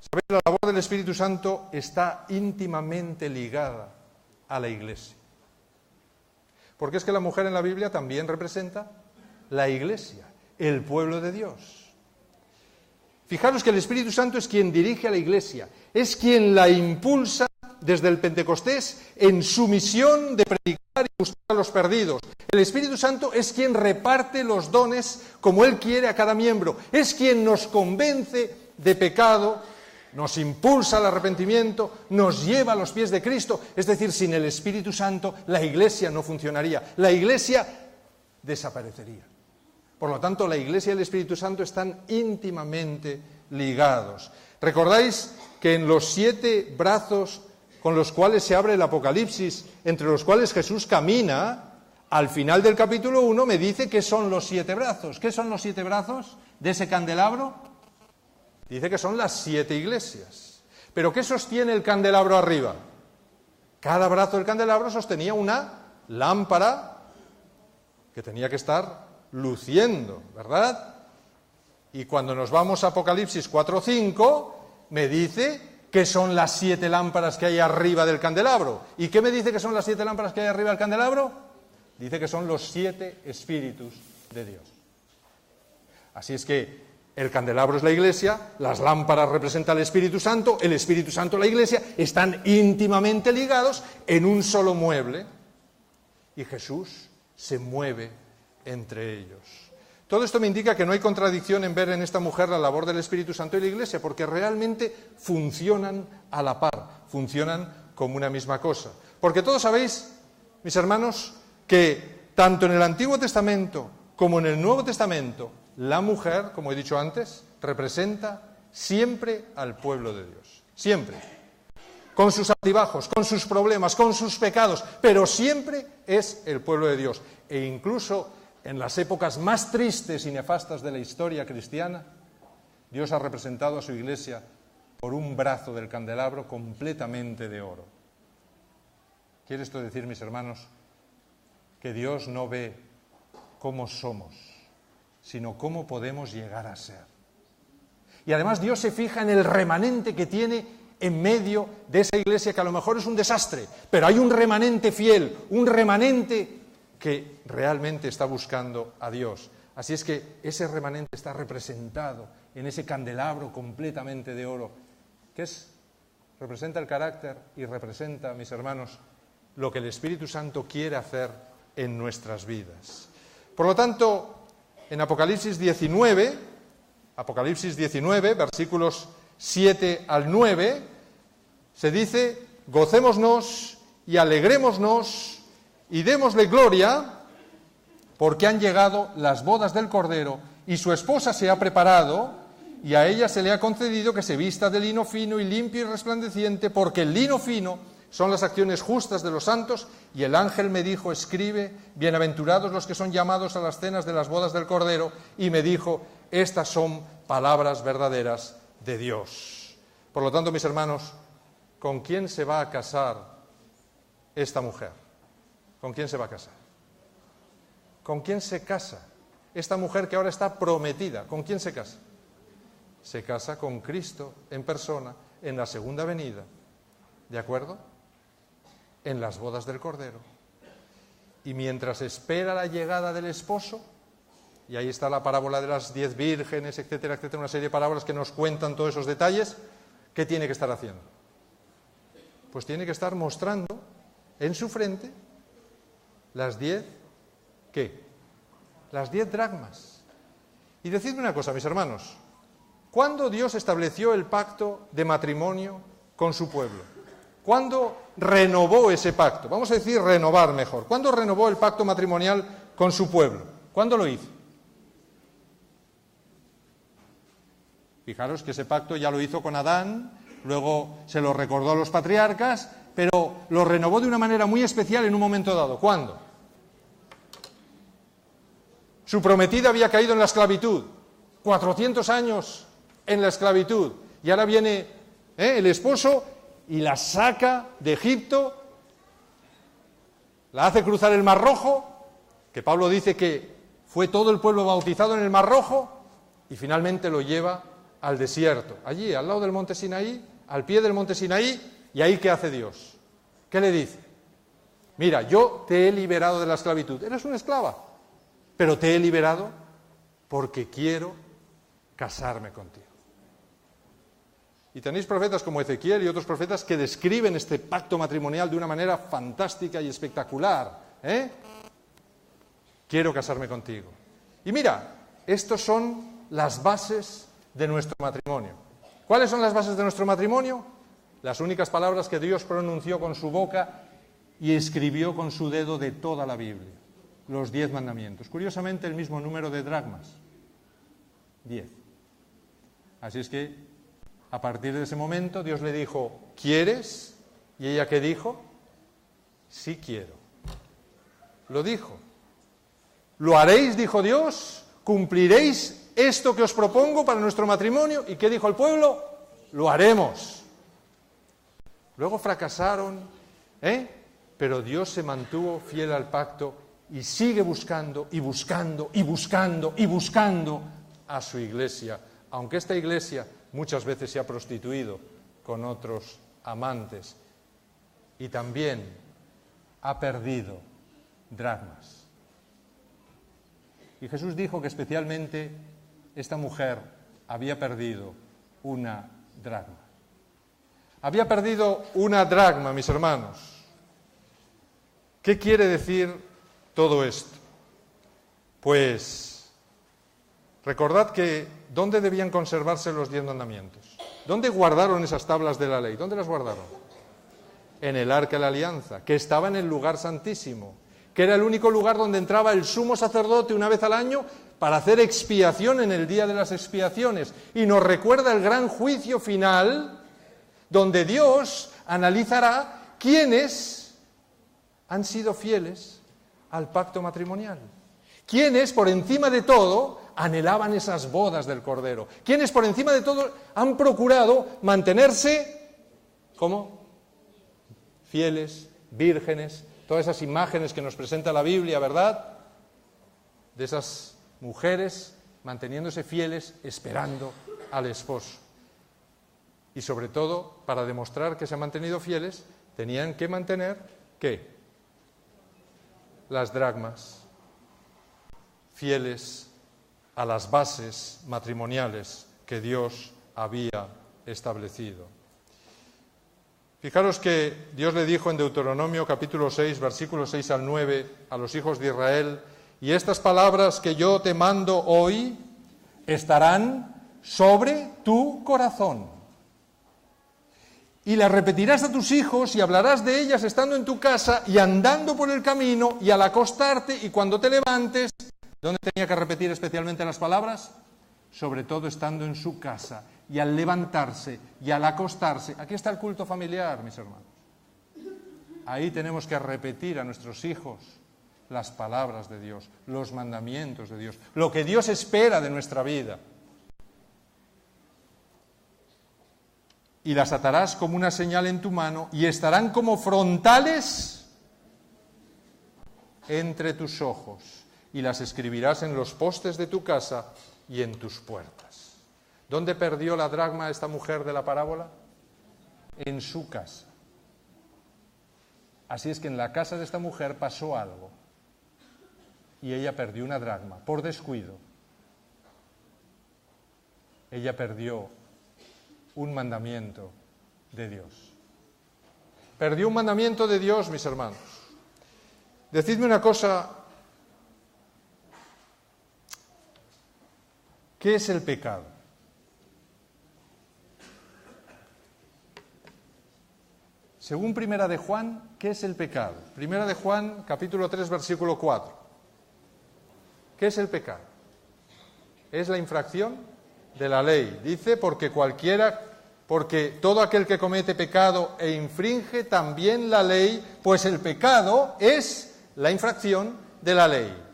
¿Sabéis? La labor del Espíritu Santo está íntimamente ligada a la Iglesia. Porque es que la mujer en la Biblia también representa la Iglesia, el pueblo de Dios. Fijaros que el Espíritu Santo es quien dirige a la Iglesia, es quien la impulsa desde el Pentecostés en su misión de predicar y buscar a los perdidos. El Espíritu Santo es quien reparte los dones como Él quiere a cada miembro, es quien nos convence de pecado, nos impulsa al arrepentimiento, nos lleva a los pies de Cristo. Es decir, sin el Espíritu Santo la Iglesia no funcionaría, la Iglesia desaparecería. Por lo tanto, la Iglesia y el Espíritu Santo están íntimamente ligados. ¿Recordáis que en los 7 brazos con los cuales se abre el Apocalipsis, entre los cuales Jesús camina, al final del capítulo 1 me dice qué son los 7 brazos? ¿Qué son los 7 brazos de ese candelabro? Dice que son las 7 iglesias. ¿Pero qué sostiene el candelabro arriba? Cada brazo del candelabro sostenía una lámpara que tenía que estar luciendo, ¿verdad? Y cuando nos vamos a Apocalipsis 4:5, me dice que son las 7 lámparas que hay arriba del candelabro. ¿Y qué me dice que son las 7 lámparas que hay arriba del candelabro? Dice que son los 7 espíritus de Dios. Así es que el candelabro es la Iglesia, las lámparas representan el Espíritu Santo la Iglesia, están íntimamente ligados en un solo mueble. Y Jesús se mueve entre ellos. Todo esto me indica que no hay contradicción en ver en esta mujer la labor del Espíritu Santo y la Iglesia, porque realmente funcionan a la par, funcionan como una misma cosa. Porque todos sabéis, mis hermanos, que tanto en el Antiguo Testamento como en el Nuevo Testamento, la mujer, como he dicho antes, representa siempre al pueblo de Dios. Siempre. Con sus altibajos, con sus problemas, con sus pecados, pero siempre es el pueblo de Dios. E incluso en las épocas más tristes y nefastas de la historia cristiana, Dios ha representado a su Iglesia por un brazo del candelabro completamente de oro. ¿Quiere esto decir, mis hermanos, que Dios no ve cómo somos, sino cómo podemos llegar a ser? Y además Dios se fija en el remanente que tiene en medio de esa Iglesia, que a lo mejor es un desastre, pero hay un remanente fiel, un remanente que realmente está buscando a Dios. Así es que ese remanente está representado en ese candelabro completamente de oro, que representa el carácter y representa, mis hermanos, lo que el Espíritu Santo quiere hacer en nuestras vidas. Por lo tanto, en Apocalipsis 19, versículos 7 al 9, se dice: gocémonos y alegrémonos y démosle gloria, porque han llegado las bodas del Cordero, y su esposa se ha preparado, y a ella se le ha concedido que se vista de lino fino y limpio y resplandeciente, porque el lino fino son las acciones justas de los santos. Y el ángel me dijo: escribe, bienaventurados los que son llamados a las cenas de las bodas del Cordero. Y me dijo: estas son palabras verdaderas de Dios. Por lo tanto, mis hermanos, ¿con quién se va a casar esta mujer? ¿Con quién se va a casar? ¿Con quién se casa esta mujer que ahora está prometida? ¿Con quién se casa? Se casa con Cristo en persona en la segunda venida. ¿De acuerdo? En las bodas del Cordero. Y mientras espera la llegada del esposo, y ahí está la parábola de las 10 vírgenes, etcétera, etcétera, una serie de parábolas que nos cuentan todos esos detalles, ¿qué tiene que estar haciendo? Pues tiene que estar mostrando en su frente las 10, ¿qué? Las 10 dracmas. Y decidme una cosa, mis hermanos, ¿cuándo Dios estableció el pacto de matrimonio con su pueblo? ¿Cuándo renovó ese pacto? Vamos a decir renovar mejor. ¿Cuándo renovó el pacto matrimonial con su pueblo? ¿Cuándo lo hizo? Fijaros que ese pacto ya lo hizo con Adán, luego se lo recordó a los patriarcas, pero lo renovó de una manera muy especial en un momento dado. ¿Cuándo? Su prometida había caído en la esclavitud, 400 años en la esclavitud, y ahora viene el esposo y la saca de Egipto la hace cruzar el Mar Rojo, que Pablo dice que fue todo el pueblo bautizado en el Mar Rojo, y finalmente lo lleva al desierto, allí, al lado del monte Sinaí, al pie del monte Sinaí, y ahí ¿qué hace Dios? ¿Qué le dice? Mira, yo te he liberado de la esclavitud, eres una esclava, pero te he liberado porque quiero casarme contigo. Y tenéis profetas como Ezequiel y otros profetas que describen este pacto matrimonial de una manera fantástica y espectacular. Quiero casarme contigo. Y mira, estos son las bases de nuestro matrimonio. ¿Cuáles son las bases de nuestro matrimonio? Las únicas palabras que Dios pronunció con su boca y escribió con su dedo de toda la Biblia. Los 10 mandamientos. Curiosamente, el mismo número de dracmas. 10. Así es que, a partir de ese momento, Dios le dijo, ¿quieres? ¿Y ella qué dijo? Sí quiero. Lo dijo. ¿Lo haréis? Dijo Dios. ¿Cumpliréis esto que os propongo para nuestro matrimonio? ¿Y qué dijo el pueblo? Lo haremos. Luego fracasaron, pero Dios se mantuvo fiel al pacto y sigue buscando y buscando y buscando y buscando a su iglesia, aunque esta iglesia muchas veces se ha prostituido con otros amantes y también ha perdido dracmas. Y Jesús dijo que especialmente esta mujer había perdido una dracma. Había perdido una dracma, mis hermanos. ¿Qué quiere decir todo esto? Pues recordad que ¿dónde debían conservarse los 10 mandamientos? ¿Dónde guardaron esas tablas de la ley? ¿Dónde las guardaron? En el Arca de la Alianza, que estaba en el lugar santísimo, que era el único lugar donde entraba el sumo sacerdote una vez al año para hacer expiación en el día de las expiaciones. Y nos recuerda el gran juicio final, donde Dios analizará quiénes han sido fieles al pacto matrimonial. Quiénes, por encima de todo, anhelaban esas bodas del Cordero. Quienes por encima de todo han procurado mantenerse, ¿cómo? Fieles, vírgenes, todas esas imágenes que nos presenta la Biblia, ¿verdad? De esas mujeres manteniéndose fieles, esperando al esposo. Y sobre todo, para demostrar que se han mantenido fieles, tenían que mantener, ¿qué? Las dracmas, fieles a las bases matrimoniales que Dios había establecido. Fijaros que Dios le dijo en Deuteronomio capítulo 6, versículos 6 al 9, a los hijos de Israel, y estas palabras que yo te mando hoy estarán sobre tu corazón. Y las repetirás a tus hijos y hablarás de ellas estando en tu casa y andando por el camino y al acostarte y cuando te levantes. ¿Dónde tenía que repetir especialmente las palabras? Sobre todo estando en su casa y al levantarse y al acostarse. Aquí está el culto familiar, mis hermanos. Ahí tenemos que repetir a nuestros hijos las palabras de Dios, los mandamientos de Dios, lo que Dios espera de nuestra vida. Y las atarás como una señal en tu mano y estarán como frontales entre tus ojos. Y las escribirás en los postes de tu casa y en tus puertas. ¿Dónde perdió la dracma esta mujer de la parábola? En su casa. Así es que en la casa de esta mujer pasó algo. Y ella perdió una dracma, por descuido. Ella perdió un mandamiento de Dios. Perdió un mandamiento de Dios, mis hermanos. Decidme una cosa. ¿Qué es el pecado? Según Primera de Juan, ¿qué es el pecado? Primera de Juan, capítulo 3, versículo 4. ¿Qué es el pecado? Es la infracción de la ley. Dice, porque todo aquel que comete pecado e infringe también la ley, pues el pecado es la infracción de la ley.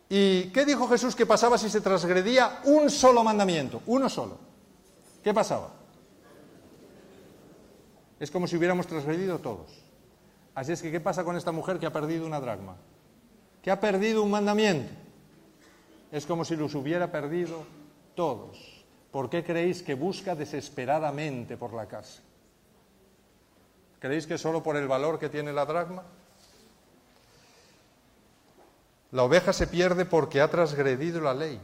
¿Y qué dijo Jesús que pasaba si se transgredía un solo mandamiento? Uno solo. ¿Qué pasaba? Es como si hubiéramos transgredido todos. Así es que, ¿qué pasa con esta mujer que ha perdido una dracma? Que ha perdido un mandamiento. Es como si los hubiera perdido todos. ¿Por qué creéis que busca desesperadamente por la casa? ¿Creéis que solo por el valor que tiene la dracma? La oveja se pierde porque ha transgredido la ley.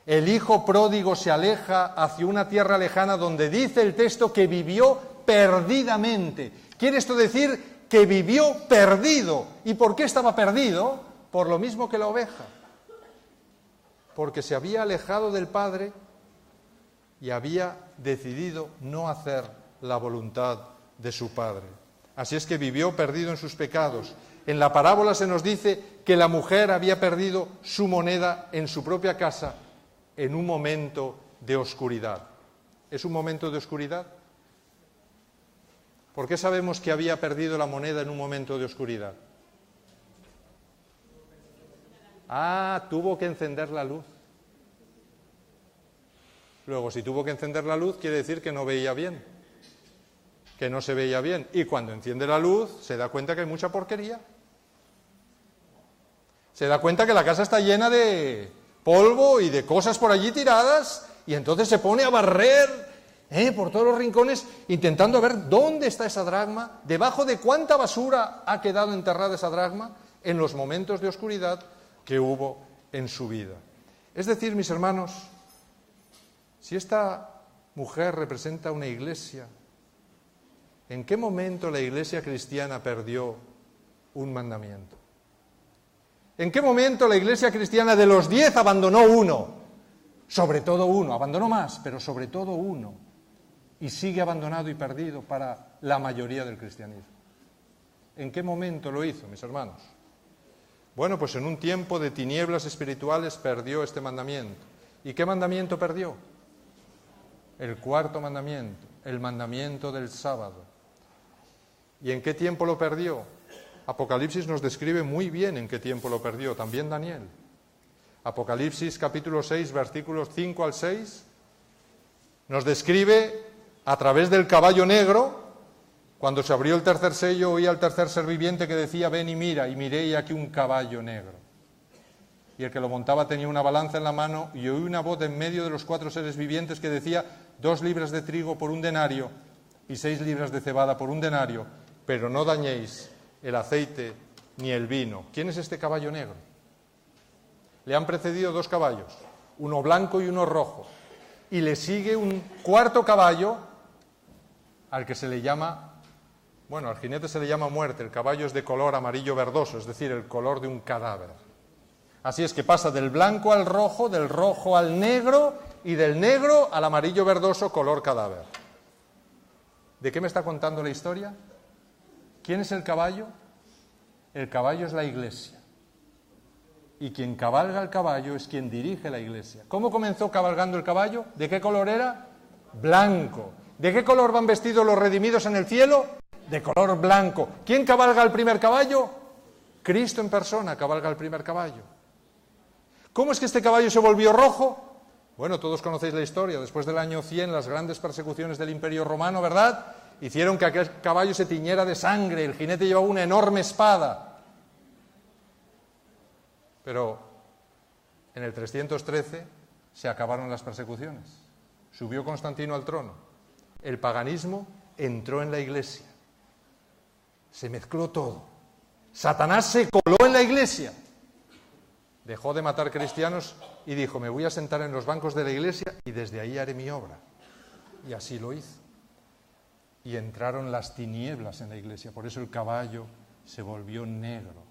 El hijo pródigo se aleja hacia una tierra lejana donde dice el texto que vivió perdidamente. ¿Quiere esto decir que vivió perdido? ¿Y por qué estaba perdido? Por lo mismo que la oveja. Porque se había alejado del Padre y había decidido no hacer la voluntad de su Padre. Así es que vivió perdido en sus pecados. En la parábola se nos dice que la mujer había perdido su moneda en su propia casa en un momento de oscuridad. ¿Es un momento de oscuridad? ¿Por qué sabemos que había perdido la moneda en un momento de oscuridad? Tuvo que encender la luz. Luego, si tuvo que encender la luz, quiere decir que no veía bien, que no se veía bien. Y cuando enciende la luz, se da cuenta que hay mucha porquería. Se da cuenta que la casa está llena de polvo y de cosas por allí tiradas, y entonces se pone a barrer por todos los rincones, intentando ver dónde está esa dracma, debajo de cuánta basura ha quedado enterrada esa dracma en los momentos de oscuridad que hubo en su vida. Es decir, mis hermanos, si esta mujer representa una iglesia, ¿en qué momento la iglesia cristiana perdió un mandamiento? ¿En qué momento la iglesia cristiana de los 10 abandonó uno? Sobre todo uno, abandonó más, pero sobre todo uno. Y sigue abandonado y perdido para la mayoría del cristianismo. ¿En qué momento lo hizo, mis hermanos? Bueno, pues en un tiempo de tinieblas espirituales perdió este mandamiento. ¿Y qué mandamiento perdió? El cuarto mandamiento, el mandamiento del sábado. ¿Y en qué tiempo lo perdió? Apocalipsis nos describe muy bien en qué tiempo lo perdió, también Daniel. Apocalipsis capítulo 6, versículos 5 al 6, nos describe a través del caballo negro. Cuando se abrió el tercer sello, oí al tercer ser viviente que decía: ven y mira, y miré y aquí un caballo negro. Y el que lo montaba tenía una balanza en la mano, y oí una voz de en medio de los 4 seres vivientes que decía: 2 libras de trigo por un denario, y 6 libras de cebada por un denario, pero no dañéis el aceite ni el vino. ¿Quién es este caballo negro? Le han precedido 2 caballos, uno blanco y uno rojo, y le sigue un cuarto caballo al que se le llama, al jinete se le llama muerte. El caballo es de color amarillo verdoso, es decir, el color de un cadáver. Así es que pasa del blanco al rojo, del rojo al negro y del negro al amarillo verdoso, color cadáver. ¿De qué me está contando la historia? ¿Quién es el caballo? El caballo es la iglesia. Y quien cabalga el caballo es quien dirige la iglesia. ¿Cómo comenzó cabalgando el caballo? ¿De qué color era? Blanco. ¿De qué color van vestidos los redimidos en el cielo? De color blanco. ¿Quién cabalga el primer caballo? Cristo en persona cabalga el primer caballo. ¿Cómo es que este caballo se volvió rojo? Bueno, todos conocéis la historia. Después del año 100, las grandes persecuciones del Imperio Romano, ¿verdad?, hicieron que aquel caballo se tiñera de sangre. El jinete llevaba una enorme espada. Pero en el 313 se acabaron las persecuciones. Subió Constantino al trono. El paganismo entró en la iglesia. Se mezcló todo. Satanás se coló en la iglesia. Dejó de matar cristianos y dijo: me voy a sentar en los bancos de la iglesia y desde ahí haré mi obra. Y así lo hizo. Y entraron las tinieblas en la iglesia. Por eso el caballo se volvió negro.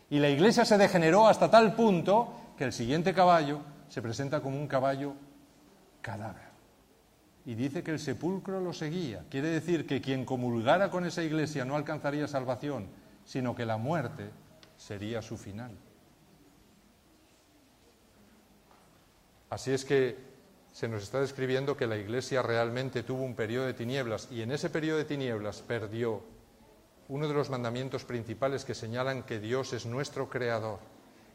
Y la iglesia se degeneró hasta tal punto que el siguiente caballo se presenta como un caballo cadáver. Y dice que el sepulcro lo seguía. Quiere decir que quien comulgara con esa iglesia no alcanzaría salvación, sino que la muerte sería su final. Así es que se nos está describiendo que la iglesia realmente tuvo un periodo de tinieblas, y en ese periodo de tinieblas perdió uno de los mandamientos principales que señalan que Dios es nuestro creador,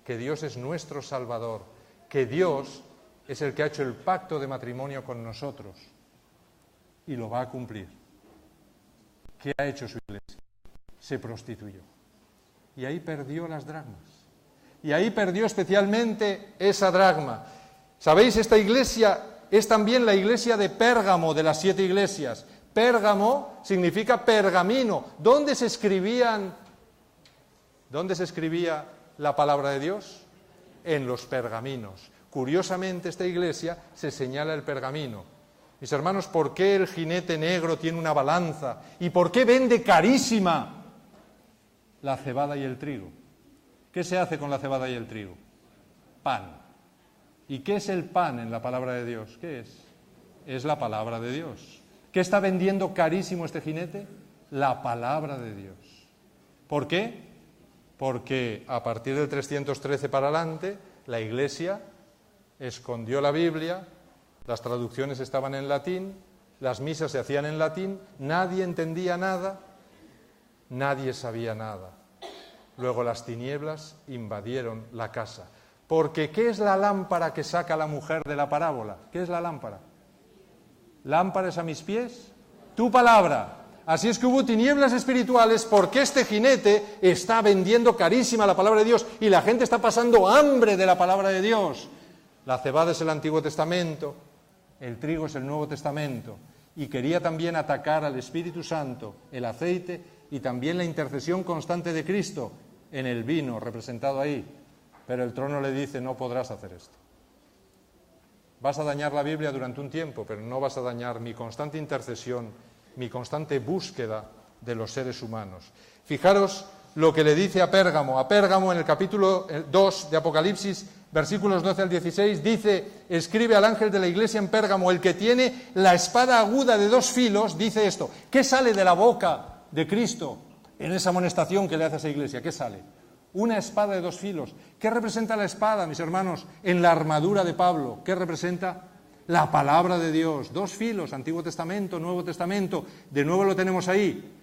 que Dios es nuestro salvador, que Dios es el que ha hecho el pacto de matrimonio con nosotros y lo va a cumplir. ¿Qué ha hecho su iglesia? se prostituyó. Y ahí perdió las dracmas. Y ahí perdió especialmente esa dracma. ¿Sabéis? Esta iglesia es también la iglesia de Pérgamo, de las 7 iglesias. Pérgamo significa pergamino. ¿Dónde se escribía la palabra de Dios? En los pergaminos. Curiosamente, esta iglesia se señala el pergamino. Mis hermanos, ¿por qué el jinete negro tiene una balanza? ¿Y por qué vende carísima la cebada y el trigo? ¿Qué se hace con la cebada y el trigo? Pan. ¿Y qué es el pan en la palabra de Dios? ¿Qué es? Es la palabra de Dios. ¿Qué está vendiendo carísimo este jinete? La palabra de Dios. ¿Por qué? Porque a partir del 313 para adelante, la Iglesia escondió la Biblia, las traducciones estaban en latín, las misas se hacían en latín, nadie entendía nada, nadie sabía nada. Luego las tinieblas invadieron la casa. Porque ¿qué es la lámpara que saca la mujer de la parábola? ¿Qué es la lámpara? Lámpara es a mis pies, tu palabra. Así es que hubo tinieblas espirituales porque este jinete está vendiendo carísima la palabra de Dios y la gente está pasando hambre de la palabra de Dios. La cebada es el Antiguo Testamento, el trigo es el Nuevo Testamento. Y quería también atacar al Espíritu Santo, el aceite y también la intercesión constante de Cristo en el vino representado ahí. Pero el trono le dice, no podrás hacer esto. Vas a dañar la Biblia durante un tiempo, pero no vas a dañar mi constante intercesión, mi constante búsqueda de los seres humanos. Fijaros lo que le dice a Pérgamo en el capítulo 2 de Apocalipsis, versículos 12 al 16, dice, escribe al ángel de la iglesia en Pérgamo, el que tiene la espada aguda de 2 filos, dice esto. ¿Qué sale de la boca de Cristo en esa amonestación que le hace a esa iglesia? ¿Qué sale? Una espada de 2 filos. ¿Qué representa la espada, mis hermanos, en la armadura de Pablo? ¿Qué representa? La palabra de Dios. 2 filos, Antiguo Testamento, Nuevo Testamento. De nuevo lo tenemos ahí.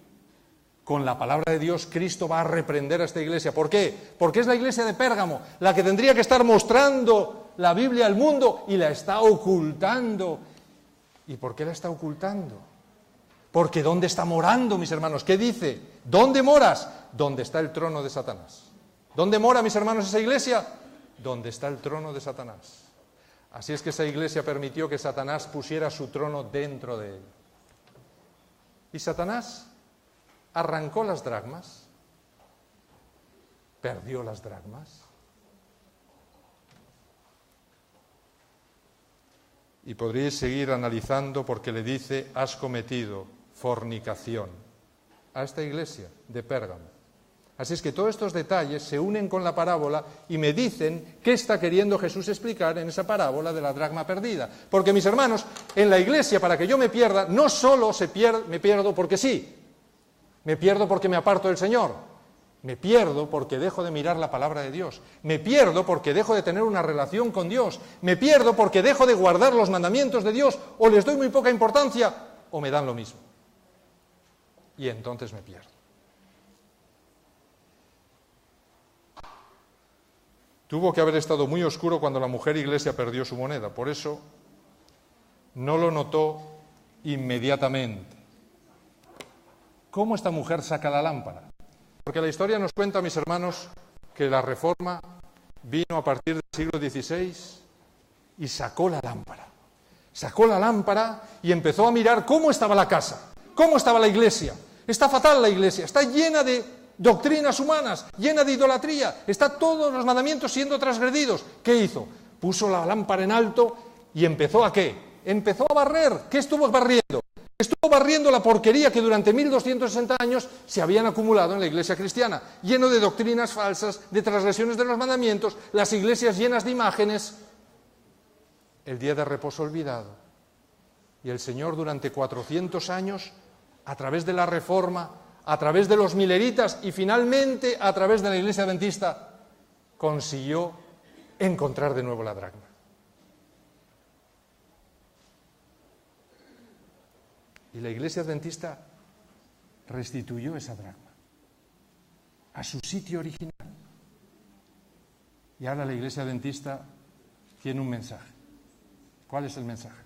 Con la palabra de Dios, Cristo va a reprender a esta iglesia. ¿Por qué? Porque es la iglesia de Pérgamo, la que tendría que estar mostrando la Biblia al mundo y la está ocultando. ¿Y por qué la está ocultando? Porque ¿dónde está morando, mis hermanos? ¿Qué dice? ¿Dónde moras? ¿Dónde está el trono de Satanás? ¿Dónde mora, mis hermanos, esa iglesia? ¿Dónde está el trono de Satanás? Así es que esa iglesia permitió que Satanás pusiera su trono dentro de él. Y Satanás arrancó las dracmas, perdió las dracmas. Y podríais seguir analizando porque le dice, has cometido fornicación a esta iglesia de Pérgamo. Así es que todos estos detalles se unen con la parábola y me dicen qué está queriendo Jesús explicar en esa parábola de la dracma perdida. Porque, mis hermanos, en la iglesia, para que yo me pierda, no solo me pierdo porque sí, me pierdo porque me aparto del Señor, me pierdo porque dejo de mirar la palabra de Dios, me pierdo porque dejo de tener una relación con Dios, me pierdo porque dejo de guardar los mandamientos de Dios, o les doy muy poca importancia, o me dan lo mismo. Y entonces me pierdo. Tuvo que haber estado muy oscuro cuando la mujer iglesia perdió su moneda, por eso no lo notó inmediatamente. ¿Cómo esta mujer saca la lámpara? Porque la historia nos cuenta, mis hermanos, que la Reforma vino a partir del siglo XVI y sacó la lámpara. Sacó la lámpara y empezó a mirar cómo estaba la casa, cómo estaba la iglesia. Está fatal la iglesia, está llena de doctrinas humanas, llena de idolatría, está todos los mandamientos siendo transgredidos. ¿Qué hizo? Puso la lámpara en alto y empezó ¿a qué? Empezó a barrer. ¿Qué estuvo barriendo? Estuvo barriendo la porquería que durante 1260 años se habían acumulado en la iglesia cristiana, lleno de doctrinas falsas, de transgresiones de los mandamientos, las iglesias llenas de imágenes, el día de reposo olvidado. Y el Señor durante 400 años, a través de la Reforma, a través de los mileritas y finalmente a través de la Iglesia Adventista, consiguió encontrar de nuevo la dracma. Y la Iglesia Adventista restituyó esa dracma a su sitio original. Y ahora la Iglesia Adventista tiene un mensaje. ¿Cuál es el mensaje?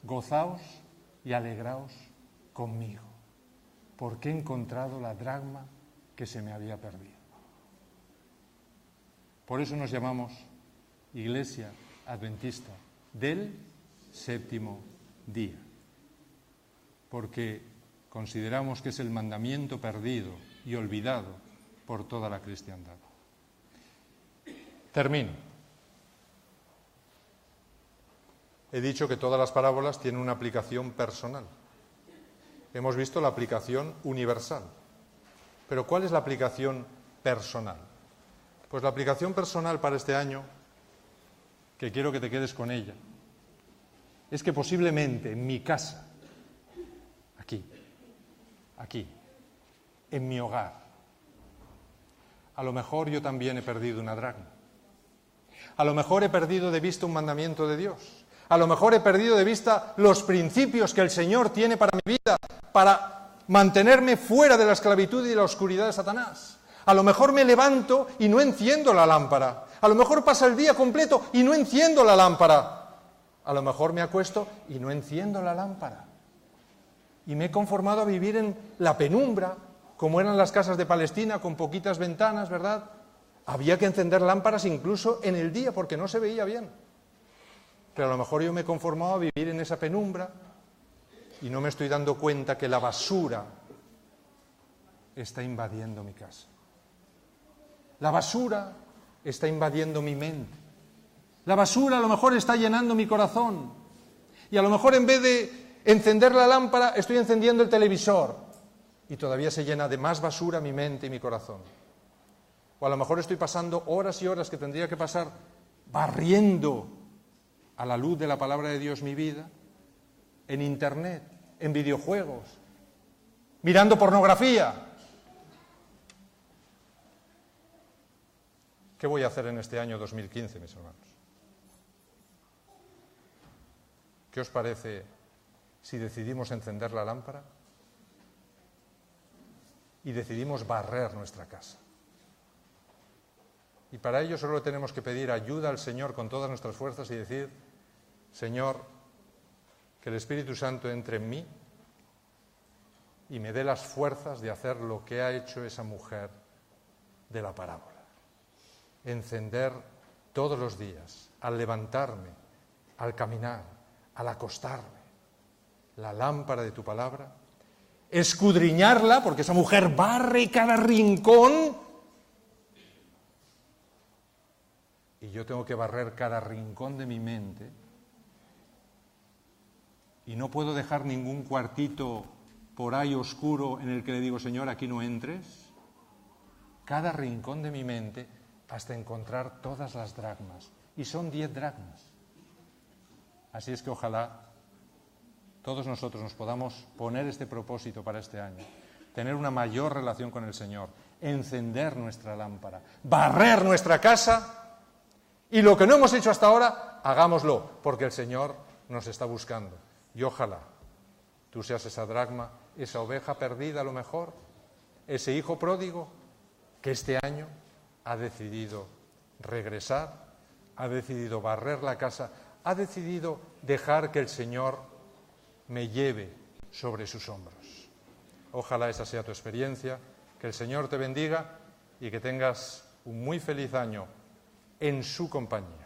Gozaos y alegraos conmigo, porque he encontrado la dracma que se me había perdido. Por eso nos llamamos Iglesia Adventista del Séptimo Día, porque consideramos que es el mandamiento perdido y olvidado por toda la cristiandad. Termino. He dicho que todas las parábolas tienen una aplicación personal. Hemos visto la aplicación universal. Pero ¿cuál es la aplicación personal? Pues la aplicación personal para este año, que quiero que te quedes con ella, es que posiblemente en mi casa, aquí, en mi hogar, a lo mejor yo también he perdido una dracma. A lo mejor he perdido de vista un mandamiento de Dios. A lo mejor he perdido de vista los principios que el Señor tiene para mi vida, para mantenerme fuera de la esclavitud y de la oscuridad de Satanás. A lo mejor me levanto y no enciendo la lámpara. A lo mejor pasa el día completo y no enciendo la lámpara. A lo mejor me acuesto y no enciendo la lámpara. Y me he conformado a vivir en la penumbra, como eran las casas de Palestina, con poquitas ventanas, ¿verdad? Había que encender lámparas incluso en el día porque no se veía bien. Pero a lo mejor yo me he conformado a vivir en esa penumbra y no me estoy dando cuenta que la basura está invadiendo mi casa. La basura está invadiendo mi mente. La basura a lo mejor está llenando mi corazón. Y a lo mejor en vez de encender la lámpara, estoy encendiendo el televisor. Y todavía se llena de más basura mi mente y mi corazón. O a lo mejor estoy pasando horas y horas que tendría que pasar barriendo a la luz de la palabra de Dios mi vida, en internet, en videojuegos, mirando pornografía. ¿Qué voy a hacer en este año 2015, mis hermanos? ¿Qué os parece si decidimos encender la lámpara y decidimos barrer nuestra casa? Y para ello solo tenemos que pedir ayuda al Señor con todas nuestras fuerzas y decir: Señor, que el Espíritu Santo entre en mí y me dé las fuerzas de hacer lo que ha hecho esa mujer de la parábola. Encender todos los días, al levantarme, al caminar, al acostarme, la lámpara de tu palabra, escudriñarla, porque esa mujer barre cada rincón, y yo tengo que barrer cada rincón de mi mente, y no puedo dejar ningún cuartito por ahí oscuro en el que le digo: Señor, aquí no entres. Cada rincón de mi mente hasta encontrar todas las dracmas. Y son 10 dracmas. Así es que ojalá todos nosotros nos podamos poner este propósito para este año. Tener una mayor relación con el Señor. Encender nuestra lámpara. Barrer nuestra casa. Y lo que no hemos hecho hasta ahora, hagámoslo. Porque el Señor nos está buscando. Y ojalá tú seas esa dracma, esa oveja perdida a lo mejor, ese hijo pródigo que este año ha decidido regresar, ha decidido barrer la casa, ha decidido dejar que el Señor me lleve sobre sus hombros. Ojalá esa sea tu experiencia, que el Señor te bendiga y que tengas un muy feliz año en su compañía.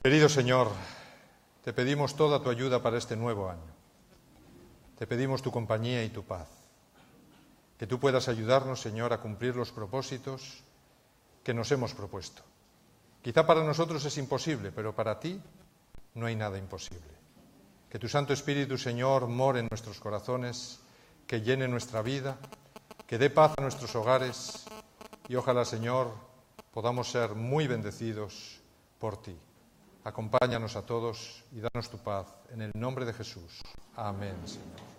Querido Señor, te pedimos toda tu ayuda para este nuevo año. Te pedimos tu compañía y tu paz. Que tú puedas ayudarnos, Señor, a cumplir los propósitos que nos hemos propuesto. Quizá para nosotros es imposible, pero para ti no hay nada imposible. Que tu Santo Espíritu, Señor, more en nuestros corazones, que llene nuestra vida, que dé paz a nuestros hogares y ojalá, Señor, podamos ser muy bendecidos por ti. Acompáñanos a todos y danos tu paz. En el nombre de Jesús. Amén, Señor.